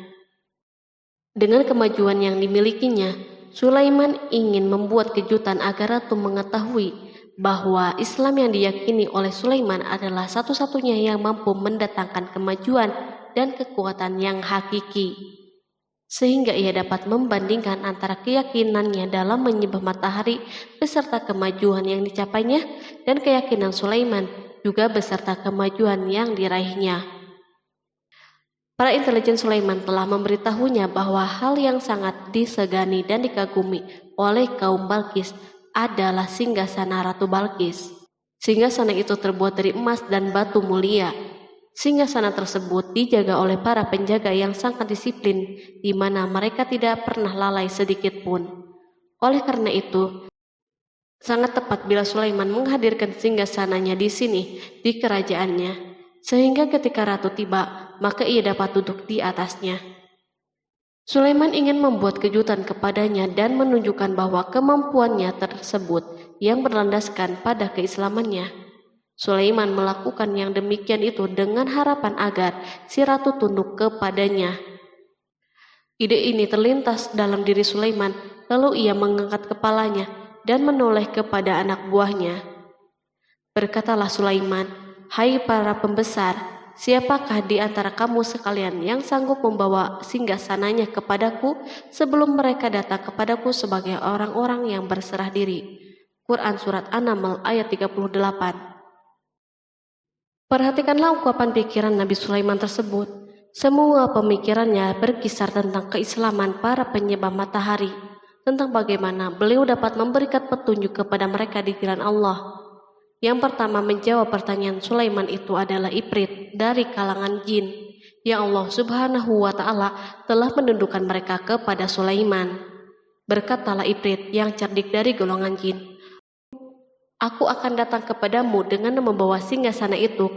Dengan kemajuan yang dimilikinya, Sulaiman ingin membuat kejutan agar ratu mengetahui bahwa Islam yang diyakini oleh Sulaiman adalah satu-satunya yang mampu mendatangkan kemajuan dan kekuatan yang hakiki. sehingga ia dapat membandingkan antara keyakinannya dalam menyembah matahari beserta kemajuan yang dicapainya dan keyakinan Sulaiman juga beserta kemajuan yang diraihnya. Para intelijen Sulaiman telah memberitahunya bahwa hal yang sangat disegani dan dikagumi oleh kaum Balkis adalah singgasana Ratu Balkis. Singgasana itu terbuat dari emas dan batu mulia. Singgasana tersebut dijaga oleh para penjaga yang sangat disiplin, di mana mereka tidak pernah lalai sedikit pun. Oleh karena itu, sangat tepat bila Sulaiman menghadirkan singgasananya di sini, di kerajaannya, sehingga ketika ratu tiba, maka ia dapat duduk di atasnya. Sulaiman ingin membuat kejutan kepadanya dan menunjukkan bahwa kemampuannya tersebut yang berlandaskan pada keislamannya. Sulaiman melakukan yang demikian itu dengan harapan agar si ratu tunduk kepadanya. Ide ini terlintas dalam diri Sulaiman, lalu ia mengangkat kepalanya dan menoleh kepada anak buahnya. Berkatalah Sulaiman, "Hai para pembesar, siapakah di antara kamu sekalian yang sanggup membawa singgasananya kepadaku sebelum mereka datang kepadaku sebagai orang-orang yang berserah diri?" Quran Surat An-Naml ayat 38. Perhatikanlah ungkapan pikiran Nabi Sulaiman tersebut. Semua pemikirannya berkisar tentang keislaman para penyembah matahari, tentang bagaimana beliau dapat memberikan petunjuk kepada mereka di jalan Allah. Yang pertama menjawab pertanyaan Sulaiman itu adalah Ifrit dari kalangan jin, yang Allah Subhanahu wa Ta'ala telah menundukkan mereka kepada Sulaiman. Berkatalah Ifrit yang cerdik dari golongan jin, "Aku akan datang kepadamu dengan membawa singgasana itu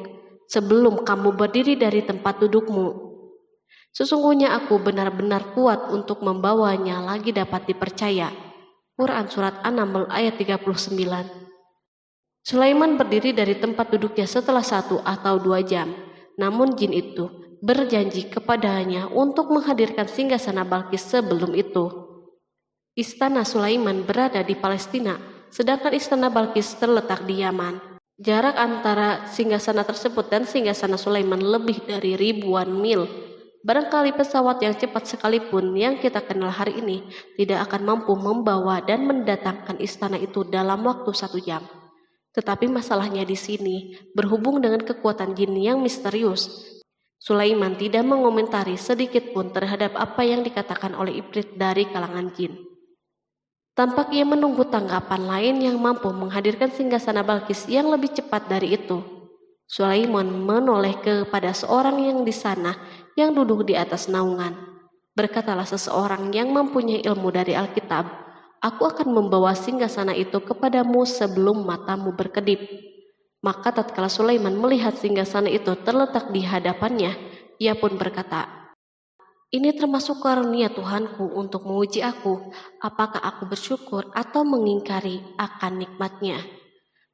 sebelum kamu berdiri dari tempat dudukmu. Sesungguhnya aku benar-benar kuat untuk membawanya lagi dapat dipercaya." Quran Surat An-Naml ayat 39. Sulaiman berdiri dari tempat duduknya setelah 1 atau 2 jam. Namun jin itu berjanji kepadanya untuk menghadirkan singgasana Balkis sebelum itu. Istana Sulaiman berada di Palestina, sedangkan istana Balkis terletak di Yaman. Jarak antara singgasana tersebut dan singgasana Sulaiman lebih dari ribuan mil. Barangkali pesawat yang cepat sekalipun yang kita kenal hari ini tidak akan mampu membawa dan mendatangkan istana itu dalam waktu 1 jam. Tetapi masalahnya di sini berhubung dengan kekuatan jin yang misterius. Sulaiman tidak mengomentari sedikit pun terhadap apa yang dikatakan oleh Ifrit dari kalangan jin. Tampak ia menunggu tanggapan lain yang mampu menghadirkan singgasana Balkis yang lebih cepat dari itu. Sulaiman menoleh kepada seorang yang di sana yang duduk di atas naungan. Berkatalah seseorang yang mempunyai ilmu dari Alkitab, "Aku akan membawa singgasana itu kepadamu sebelum matamu berkedip." Maka tatkala Sulaiman melihat singgasana itu terletak di hadapannya, ia pun berkata, "Ini termasuk karunia Tuhanku untuk menguji aku, apakah aku bersyukur atau mengingkari akan nikmatnya.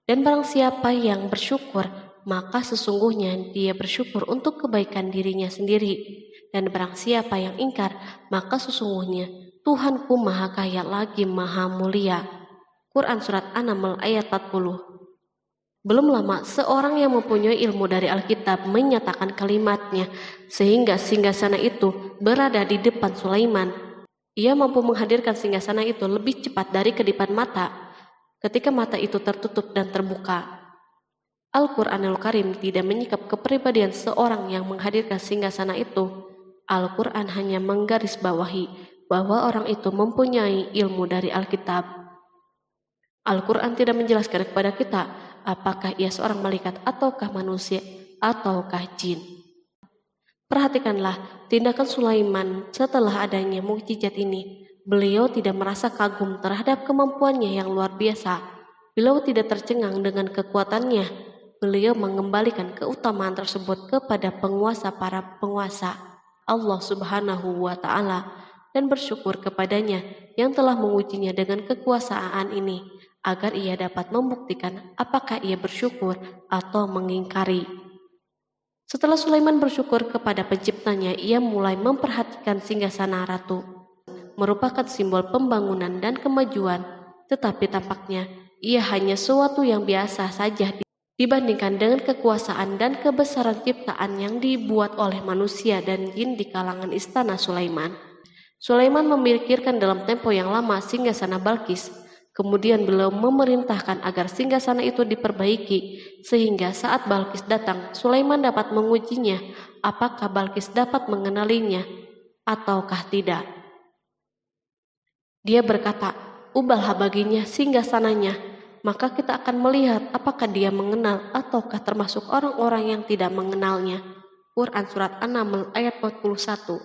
Dan barang siapa yang bersyukur, maka sesungguhnya dia bersyukur untuk kebaikan dirinya sendiri. Dan barang siapa yang ingkar, maka sesungguhnya Tuhanku maha kaya lagi maha mulia." Quran Surat An-Naml ayat 40. Belum lama, seorang yang mempunyai ilmu dari Alkitab menyatakan kalimatnya, sehingga singgasana itu berada di depan Sulaiman. Ia mampu menghadirkan singgasana itu lebih cepat dari kedipan mata, ketika mata itu tertutup dan terbuka. Al-Quranul Karim tidak menyikap kepribadian seorang yang menghadirkan singgasana itu. Al-Quran hanya menggarisbawahi bahwa orang itu mempunyai ilmu dari Alkitab. Al-Quran tidak menjelaskan kepada kita apakah ia seorang malaikat ataukah manusia ataukah jin. Perhatikanlah tindakan Sulaiman setelah adanya mukjizat ini. Beliau tidak merasa kagum terhadap kemampuannya yang luar biasa. Beliau tidak tercengang dengan kekuatannya. Beliau mengembalikan keutamaan tersebut kepada penguasa para penguasa, Allah Subhanahu wa Ta'ala, dan bersyukur kepadanya yang telah mengujinya dengan kekuasaan ini, agar ia dapat membuktikan apakah ia bersyukur atau mengingkari. Setelah Sulaiman bersyukur kepada penciptanya, ia mulai memperhatikan singgasana ratu. Merupakan simbol pembangunan dan kemajuan, tetapi tampaknya ia hanya sesuatu yang biasa saja dibandingkan dengan kekuasaan dan kebesaran ciptaan yang dibuat oleh manusia dan jin di kalangan istana Sulaiman. Sulaiman memikirkan dalam tempo yang lama singgasana Balkis. Kemudian beliau memerintahkan agar singgasana itu diperbaiki, sehingga saat Balkis datang, Sulaiman dapat mengujinya apakah Balkis dapat mengenalinya ataukah tidak. Dia berkata, "Ubahlah baginya singgasananya, maka kita akan melihat apakah dia mengenal ataukah termasuk orang-orang yang tidak mengenalnya." Quran Surat An-Naml ayat 41.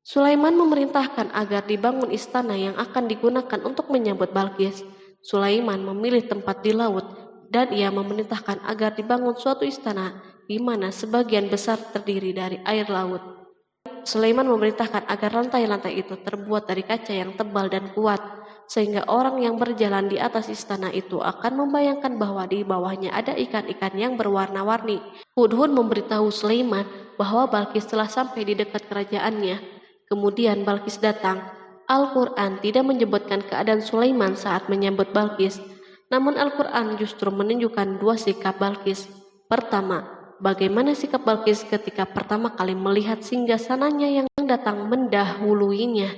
Sulaiman memerintahkan agar dibangun istana yang akan digunakan untuk menyambut Balkis. Sulaiman memilih tempat di laut dan ia memerintahkan agar dibangun suatu istana di mana sebagian besar terdiri dari air laut. Sulaiman memerintahkan agar lantai-lantai itu terbuat dari kaca yang tebal dan kuat, sehingga orang yang berjalan di atas istana itu akan membayangkan bahwa di bawahnya ada ikan-ikan yang berwarna-warni. Hudhud memberitahu Sulaiman bahwa Balkis telah sampai di dekat kerajaannya. Kemudian Balkis datang. Al-Quran tidak menyebutkan keadaan Sulaiman saat menyambut Balkis, namun Al-Quran justru menunjukkan dua sikap Balkis. Pertama, bagaimana sikap Balkis ketika pertama kali melihat singgasananya yang datang mendahuluinya,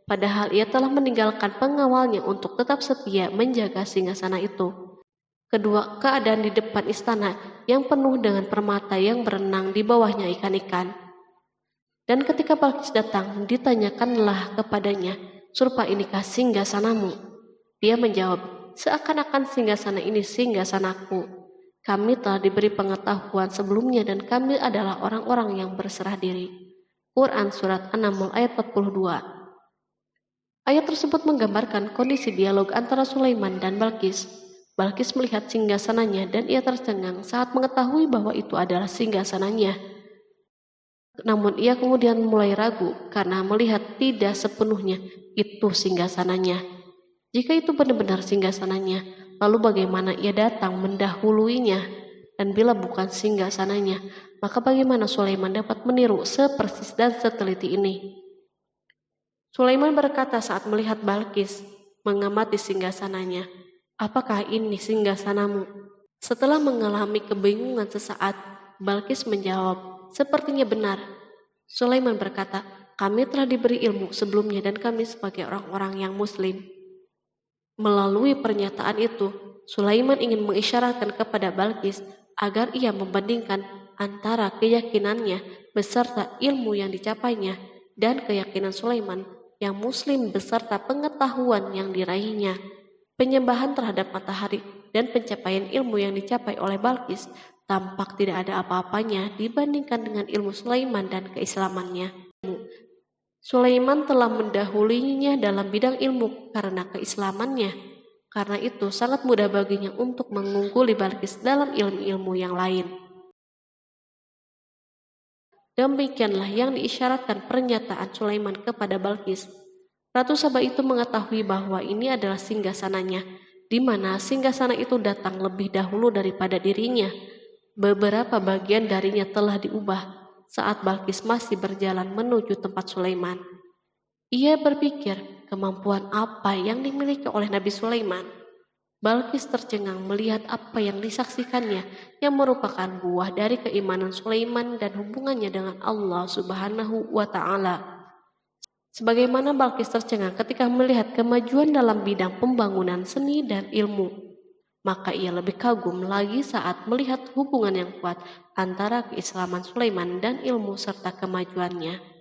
padahal ia telah meninggalkan pengawalnya untuk tetap setia menjaga singgasana itu. Kedua, keadaan di depan istana yang penuh dengan permata yang berenang di bawahnya ikan-ikan. Dan ketika Balkis datang, ditanyakanlah kepadanya, "Serupa inikah singgasanamu?" Dia menjawab, "Seakan-akan singgasana ini singgasanaku. Kami telah diberi pengetahuan sebelumnya dan kami adalah orang-orang yang berserah diri." Quran Surat An-Naml ayat 42. Ayat tersebut menggambarkan kondisi dialog antara Sulaiman dan Balkis. Balkis melihat singgasananya dan ia tercengang saat mengetahui bahwa itu adalah singgasananya. Namun ia kemudian mulai ragu karena melihat tidak sepenuhnya itu singgasananya. Jika itu benar-benar singgasananya, lalu bagaimana ia datang mendahuluinya? Dan bila bukan singgasananya, maka bagaimana Sulaiman dapat meniru sepersis dan seteliti ini? Sulaiman berkata saat melihat Balkis mengamati singgasananya, "Apakah ini singgasanamu?" Setelah mengalami kebingungan sesaat, Balkis menjawab, "Sepertinya benar." Sulaiman berkata, "Kami telah diberi ilmu sebelumnya dan kami sebagai orang-orang yang muslim." Melalui pernyataan itu, Sulaiman ingin mengisyaratkan kepada Balkis agar ia membandingkan antara keyakinannya beserta ilmu yang dicapainya dan keyakinan Sulaiman yang muslim beserta pengetahuan yang diraihnya. Penyembahan terhadap matahari dan pencapaian ilmu yang dicapai oleh Balkis tampak tidak ada apa-apanya dibandingkan dengan ilmu Sulaiman dan keislamannya. Sulaiman telah mendahulinya dalam bidang ilmu karena keislamannya. Karena itu sangat mudah baginya untuk mengungguli Balkis dalam ilmu-ilmu yang lain. Demikianlah yang diisyaratkan pernyataan Sulaiman kepada Balkis. Ratu Saba itu mengetahui bahwa ini adalah singgasananya, di mana singgasana itu datang lebih dahulu daripada dirinya. Beberapa bagian darinya telah diubah saat Balkis masih berjalan menuju tempat Sulaiman. Ia berpikir kemampuan apa yang dimiliki oleh Nabi Sulaiman. Balkis tercengang melihat apa yang disaksikannya yang merupakan buah dari keimanan Sulaiman dan hubungannya dengan Allah Subhanahu wa Ta'ala. Sebagaimana Balkis tercengang ketika melihat kemajuan dalam bidang pembangunan seni dan ilmu, maka ia lebih kagum lagi saat melihat hubungan yang kuat antara keislaman Sulaiman dan ilmu serta kemajuannya.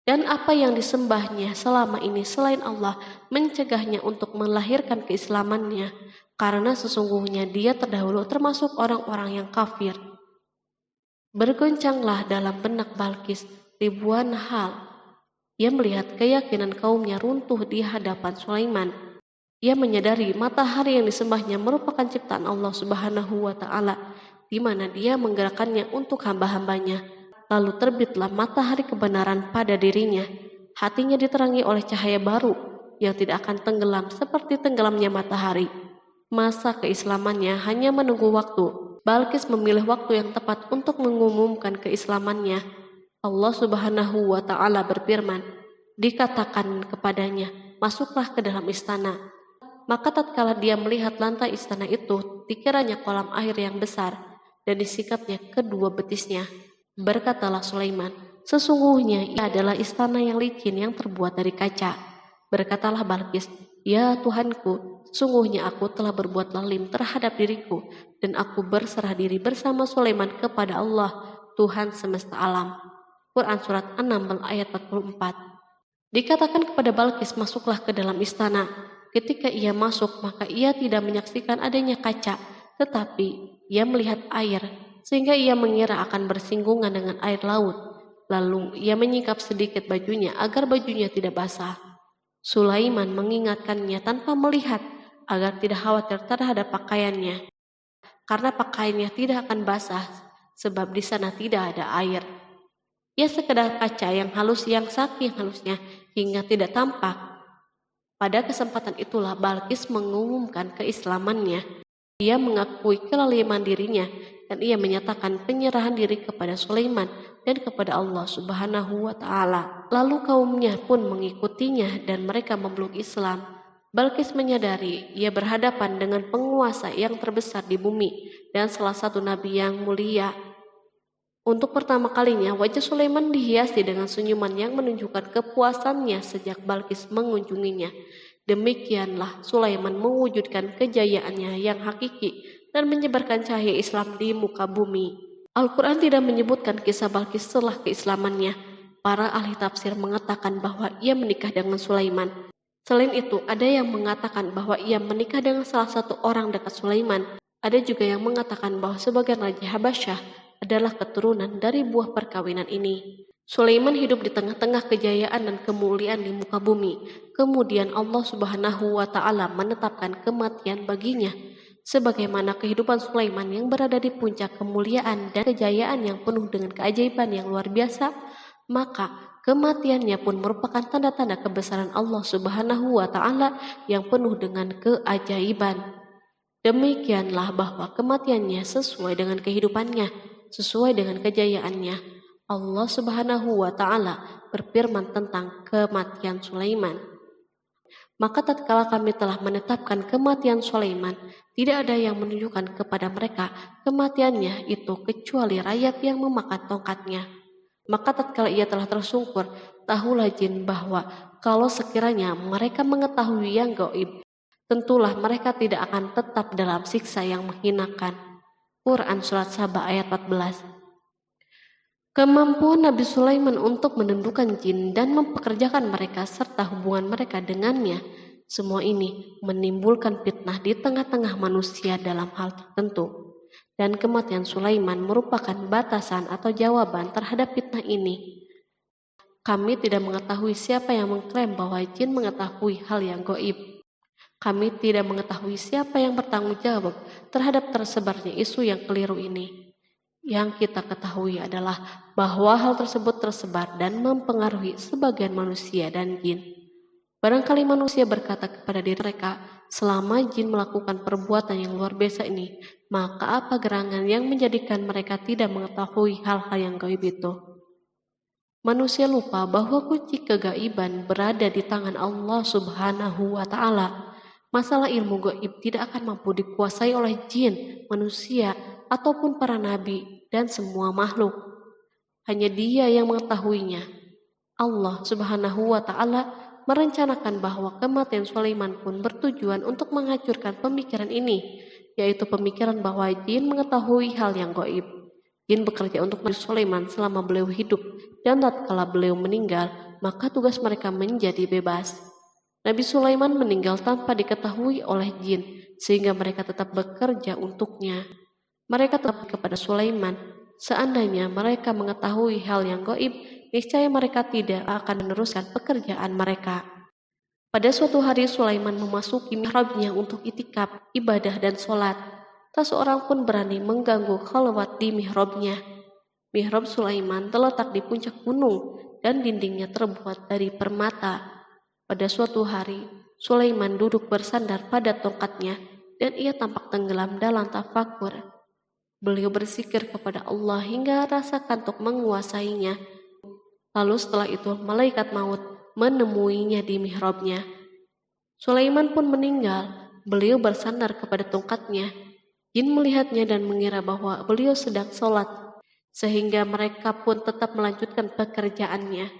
Dan apa yang disembahnya selama ini selain Allah mencegahnya untuk melahirkan keislamannya, karena sesungguhnya dia terdahulu termasuk orang-orang yang kafir. Bergoncanglah dalam benak Balkis ribuan hal. Ia melihat keyakinan kaumnya runtuh di hadapan Sulaiman. Ia menyadari matahari yang disembahnya merupakan ciptaan Allah Subhanahu wa Ta'ala, di mana dia menggerakkannya untuk hamba-hambanya. Lalu terbitlah matahari kebenaran pada dirinya. Hatinya diterangi oleh cahaya baru yang tidak akan tenggelam seperti tenggelamnya matahari. Masa keislamannya hanya menunggu waktu. Balkis memilih waktu yang tepat untuk mengumumkan keislamannya. Allah Subhanahu wa Ta'ala berfirman, dikatakan kepadanya, "Masuklah ke dalam istana." Maka tatkala dia melihat lantai istana itu, dikiranya kolam air yang besar dan disikapnya kedua betisnya. Berkatalah Sulaiman, Sesungguhnya ia adalah istana yang licin yang terbuat dari kaca. Berkatalah Balqis, "Ya Tuhanku, sesungguhnya aku telah berbuat zalim terhadap diriku, dan aku berserah diri bersama Sulaiman kepada Allah, Tuhan semesta alam." Quran Surat 6 ayat 44. Dikatakan kepada Balqis, masuklah ke dalam istana. Ketika ia masuk, maka ia tidak menyaksikan adanya kaca, tetapi ia melihat air, sehingga ia mengira akan bersinggungan dengan air laut. Lalu ia menyingkap sedikit bajunya agar bajunya tidak basah. Sulaiman mengingatkannya tanpa melihat agar tidak khawatir terhadap pakaiannya, karena pakaiannya tidak akan basah sebab di sana tidak ada air. Ia sekedar kaca yang halus yang saking halusnya hingga tidak tampak. Pada kesempatan itulah Balqis mengumumkan keislamannya. Ia mengakui kelaliman dirinya dan ia menyatakan penyerahan diri kepada Sulaiman dan kepada Allah Subhanahu wa Ta'ala. Lalu kaumnya pun mengikutinya dan mereka memeluk Islam. Balqis menyadari ia berhadapan dengan penguasa yang terbesar di bumi dan salah satu nabi yang mulia. Untuk pertama kalinya wajah Sulaiman dihiasi dengan senyuman yang menunjukkan kepuasannya sejak Balqis mengunjunginya. Demikianlah Sulaiman mewujudkan kejayaannya yang hakiki dan menyebarkan cahaya Islam di muka bumi. Al-Quran tidak menyebutkan kisah Balqis setelah keislamannya. Para ahli tafsir mengatakan bahwa ia menikah dengan Sulaiman. Selain itu, ada yang mengatakan bahwa ia menikah dengan salah satu orang dekat Sulaiman. Ada juga yang mengatakan bahwa sebagian Raja Habasyah adalah keturunan dari buah perkawinan ini. Sulaiman hidup di tengah-tengah kejayaan dan kemuliaan di muka bumi. Kemudian Allah Subhanahu wa Ta'ala menetapkan kematian baginya. Sebagaimana kehidupan Sulaiman yang berada di puncak kemuliaan dan kejayaan yang penuh dengan keajaiban yang luar biasa, maka kematiannya pun merupakan tanda-tanda kebesaran Allah Subhanahu wa Ta'ala yang penuh dengan keajaiban. Demikianlah bahwa kematiannya sesuai dengan kehidupannya, sesuai dengan kejayaannya. Allah Subhanahu wa Ta'ala berfirman tentang kematian Sulaiman. Maka tatkala kami telah menetapkan kematian Sulaiman, tidak ada yang menunjukkan kepada mereka kematiannya itu kecuali rayap yang memakan tongkatnya. Maka tatkala ia telah tersungkur, tahulah jin bahwa kalau sekiranya mereka mengetahui yang gaib, tentulah mereka tidak akan tetap dalam siksa yang menghinakan. Quran Surat Saba ayat 14. Kemampuan Nabi Sulaiman untuk menundukkan jin dan mempekerjakan mereka serta hubungan mereka dengannya, semua ini menimbulkan fitnah di tengah-tengah manusia dalam hal tertentu. Dan kematian Sulaiman merupakan batasan atau jawaban terhadap fitnah ini. Kami tidak mengetahui siapa yang mengklaim bahwa jin mengetahui hal yang gaib. Kami tidak mengetahui siapa yang bertanggung jawab terhadap tersebarnya isu yang keliru ini. Yang kita ketahui adalah bahwa hal tersebut tersebar dan mempengaruhi sebagian manusia dan jin. Barangkali manusia berkata kepada diri mereka, selama jin melakukan perbuatan yang luar biasa ini, maka apa gerangan yang menjadikan mereka tidak mengetahui hal-hal yang gaib itu? Manusia lupa bahwa kunci kegaiban berada di tangan Allah Subhanahu wa Ta'ala. Masalah ilmu gaib tidak akan mampu dikuasai oleh jin, manusia, ataupun para nabi dan semua makhluk. Hanya Dia yang mengetahuinya. Allah Subhanahu wa Ta'ala merencanakan bahwa kematian Sulaiman pun bertujuan untuk menghancurkan pemikiran ini, yaitu pemikiran bahwa jin mengetahui hal yang gaib. Jin bekerja untuk Nabi Sulaiman selama beliau hidup, dan tatkala beliau meninggal, maka tugas mereka menjadi bebas. Nabi Sulaiman meninggal tanpa diketahui oleh jin, sehingga mereka tetap bekerja untuknya. Mereka tetap kepada Sulaiman. Seandainya mereka mengetahui hal yang gaib, niscaya mereka tidak akan meneruskan pekerjaan mereka. Pada suatu hari Sulaiman memasuki mihrabnya untuk itikaf, ibadah dan sholat. Tak seorang pun berani mengganggu khalwat di mihrabnya. Mihrab Sulaiman terletak di puncak gunung dan dindingnya terbuat dari permata. Pada suatu hari, Sulaiman duduk bersandar pada tongkatnya dan ia tampak tenggelam dalam tafakur. Beliau berzikir kepada Allah hingga rasa kantuk menguasainya. Lalu setelah itu malaikat maut menemuinya di mihrabnya. Sulaiman pun meninggal. Beliau bersandar kepada tongkatnya. Jin melihatnya dan mengira bahwa beliau sedang sholat. sehingga mereka pun tetap melanjutkan pekerjaannya.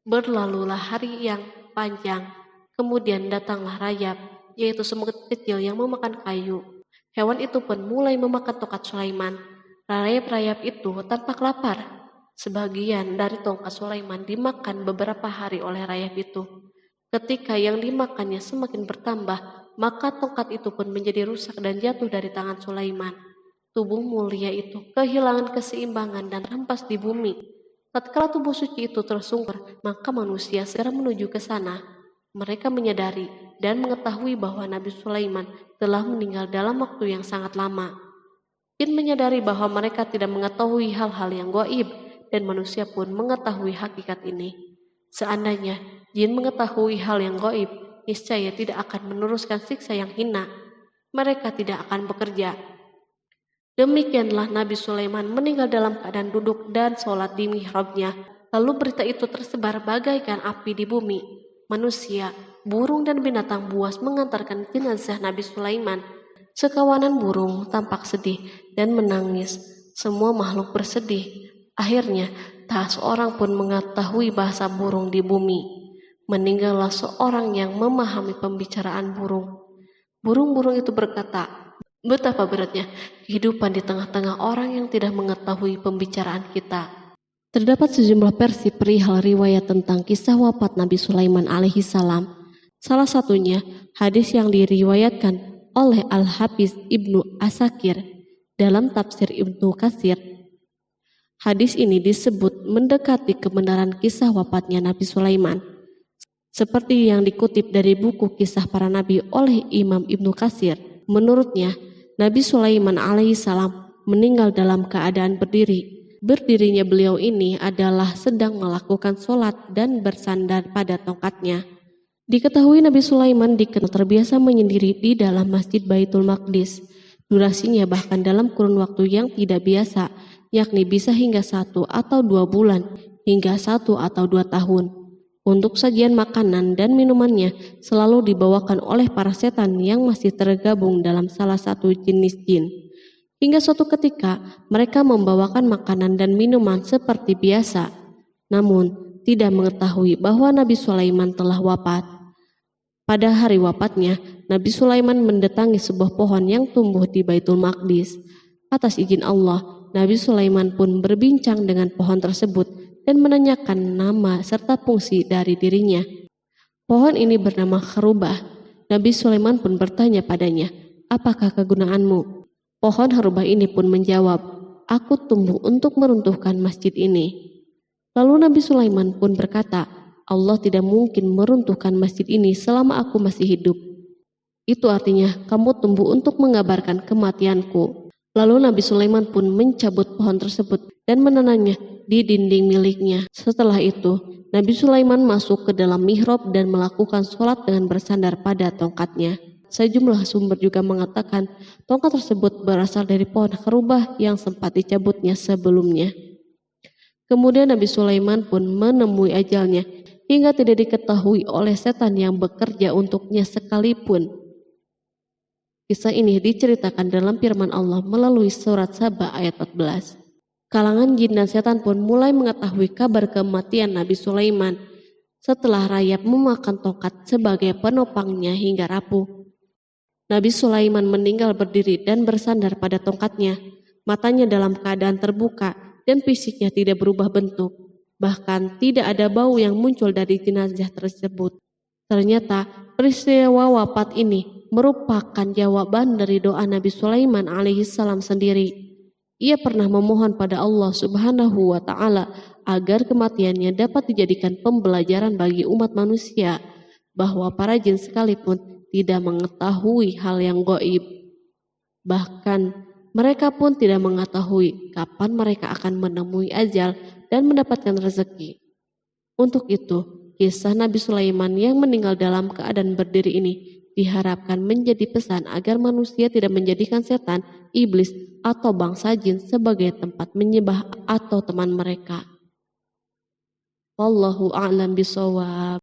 Berlalulah hari yang panjang, kemudian datanglah rayap, yaitu semut kecil yang memakan kayu. Hewan itu pun mulai memakan tongkat Sulaiman. Rayap-rayap itu tampak lapar. Sebagian dari tongkat Sulaiman dimakan beberapa hari oleh rayap itu. Ketika yang dimakannya semakin bertambah, maka tongkat itu pun menjadi rusak dan jatuh dari tangan Sulaiman. Tubuh mulia itu kehilangan keseimbangan dan terhempas di bumi. Tatkala tubuh suci itu tersungkur, maka manusia segera menuju ke sana. Mereka menyadari dan mengetahui bahwa Nabi Sulaiman telah meninggal dalam waktu yang sangat lama. Jin menyadari bahwa mereka tidak mengetahui hal-hal yang gaib, dan manusia pun mengetahui hakikat ini. Seandainya jin mengetahui hal yang gaib, niscaya tidak akan meneruskan siksa yang hina. Mereka tidak akan bekerja. Demikianlah Nabi Sulaiman meninggal dalam keadaan duduk dan sholat di mihrabnya. Lalu berita itu tersebar bagaikan api di bumi. Manusia, burung dan binatang buas mengantarkan jenazah Nabi Sulaiman. Sekawanan burung tampak sedih dan menangis. Semua makhluk bersedih. Akhirnya, tak seorang pun mengetahui bahasa burung di bumi. Meninggallah seorang yang memahami pembicaraan burung. Burung-burung itu berkata, "Betapa beratnya kehidupan di tengah-tengah orang yang tidak mengetahui pembicaraan kita." Terdapat sejumlah versi perihal riwayat tentang kisah wafat Nabi Sulaiman alaihi salam. Salah satunya hadis yang diriwayatkan oleh Al-Hafiz Ibnu Asakir dalam tafsir Ibnu Katsir. Hadis ini disebut mendekati kebenaran kisah wafatnya Nabi Sulaiman. Seperti yang dikutip dari buku Kisah Para Nabi oleh Imam Ibnu Katsir, menurutnya Nabi Sulaiman alaihissalam meninggal dalam keadaan berdiri. Berdirinya beliau ini adalah sedang melakukan sholat dan bersandar pada tongkatnya. Diketahui Nabi Sulaiman dikenal terbiasa menyendiri di dalam Masjid Baitul Maqdis. Durasinya bahkan dalam kurun waktu yang tidak biasa, yakni bisa hingga 1 atau 2 bulan, hingga 1 atau 2 tahun. Untuk sajian makanan dan minumannya selalu dibawakan oleh para setan yang masih tergabung dalam salah satu jenis jin. Hingga suatu ketika mereka membawakan makanan dan minuman seperti biasa, namun tidak mengetahui bahwa Nabi Sulaiman telah wafat. Pada hari wafatnya, Nabi Sulaiman mendatangi sebuah pohon yang tumbuh di Baitul Maqdis. Atas izin Allah, Nabi Sulaiman pun berbincang dengan pohon tersebut dan menanyakan nama serta fungsi dari dirinya. Pohon ini bernama Kharubah. Nabi Sulaiman pun bertanya padanya, "Apakah kegunaanmu?" Pohon Kharubah ini pun menjawab, "Aku tumbuh untuk meruntuhkan masjid ini." Lalu Nabi Sulaiman pun berkata, "Allah tidak mungkin meruntuhkan masjid ini selama aku masih hidup. Itu artinya kamu tumbuh untuk mengabarkan kematianku." Lalu Nabi Sulaiman pun mencabut pohon tersebut dan menanamnya di dinding miliknya. Setelah itu, Nabi Sulaiman masuk ke dalam mihrab dan melakukan sholat dengan bersandar pada tongkatnya. Sejumlah sumber juga mengatakan tongkat tersebut berasal dari pohon Kharubah yang sempat dicabutnya sebelumnya. Kemudian Nabi Sulaiman pun menemui ajalnya hingga tidak diketahui oleh setan yang bekerja untuknya sekalipun. Kisah ini diceritakan dalam firman Allah melalui surat Saba ayat 14. Kalangan jin dan setan pun mulai mengetahui kabar kematian Nabi Sulaiman setelah rayap memakan tongkat sebagai penopangnya hingga rapuh. Nabi Sulaiman meninggal berdiri dan bersandar pada tongkatnya. Matanya dalam keadaan terbuka dan fisiknya tidak berubah bentuk. Bahkan tidak ada bau yang muncul dari jenazah tersebut. Ternyata peristiwa wafat ini merupakan jawaban dari doa Nabi Sulaiman alaihissalam sendiri. Ia pernah memohon pada Allah Subhanahu wa Ta'ala agar kematiannya dapat dijadikan pembelajaran bagi umat manusia, bahwa para jin sekalipun tidak mengetahui hal yang gaib. Bahkan mereka pun tidak mengetahui kapan mereka akan menemui ajal dan mendapatkan rezeki. Untuk itu, kisah Nabi Sulaiman yang meninggal dalam keadaan berdiri ini diharapkan menjadi pesan agar manusia tidak menjadikan setan, iblis, atau bangsa jin sebagai tempat menyembah atau teman mereka. Wallahu a'lam bishawab.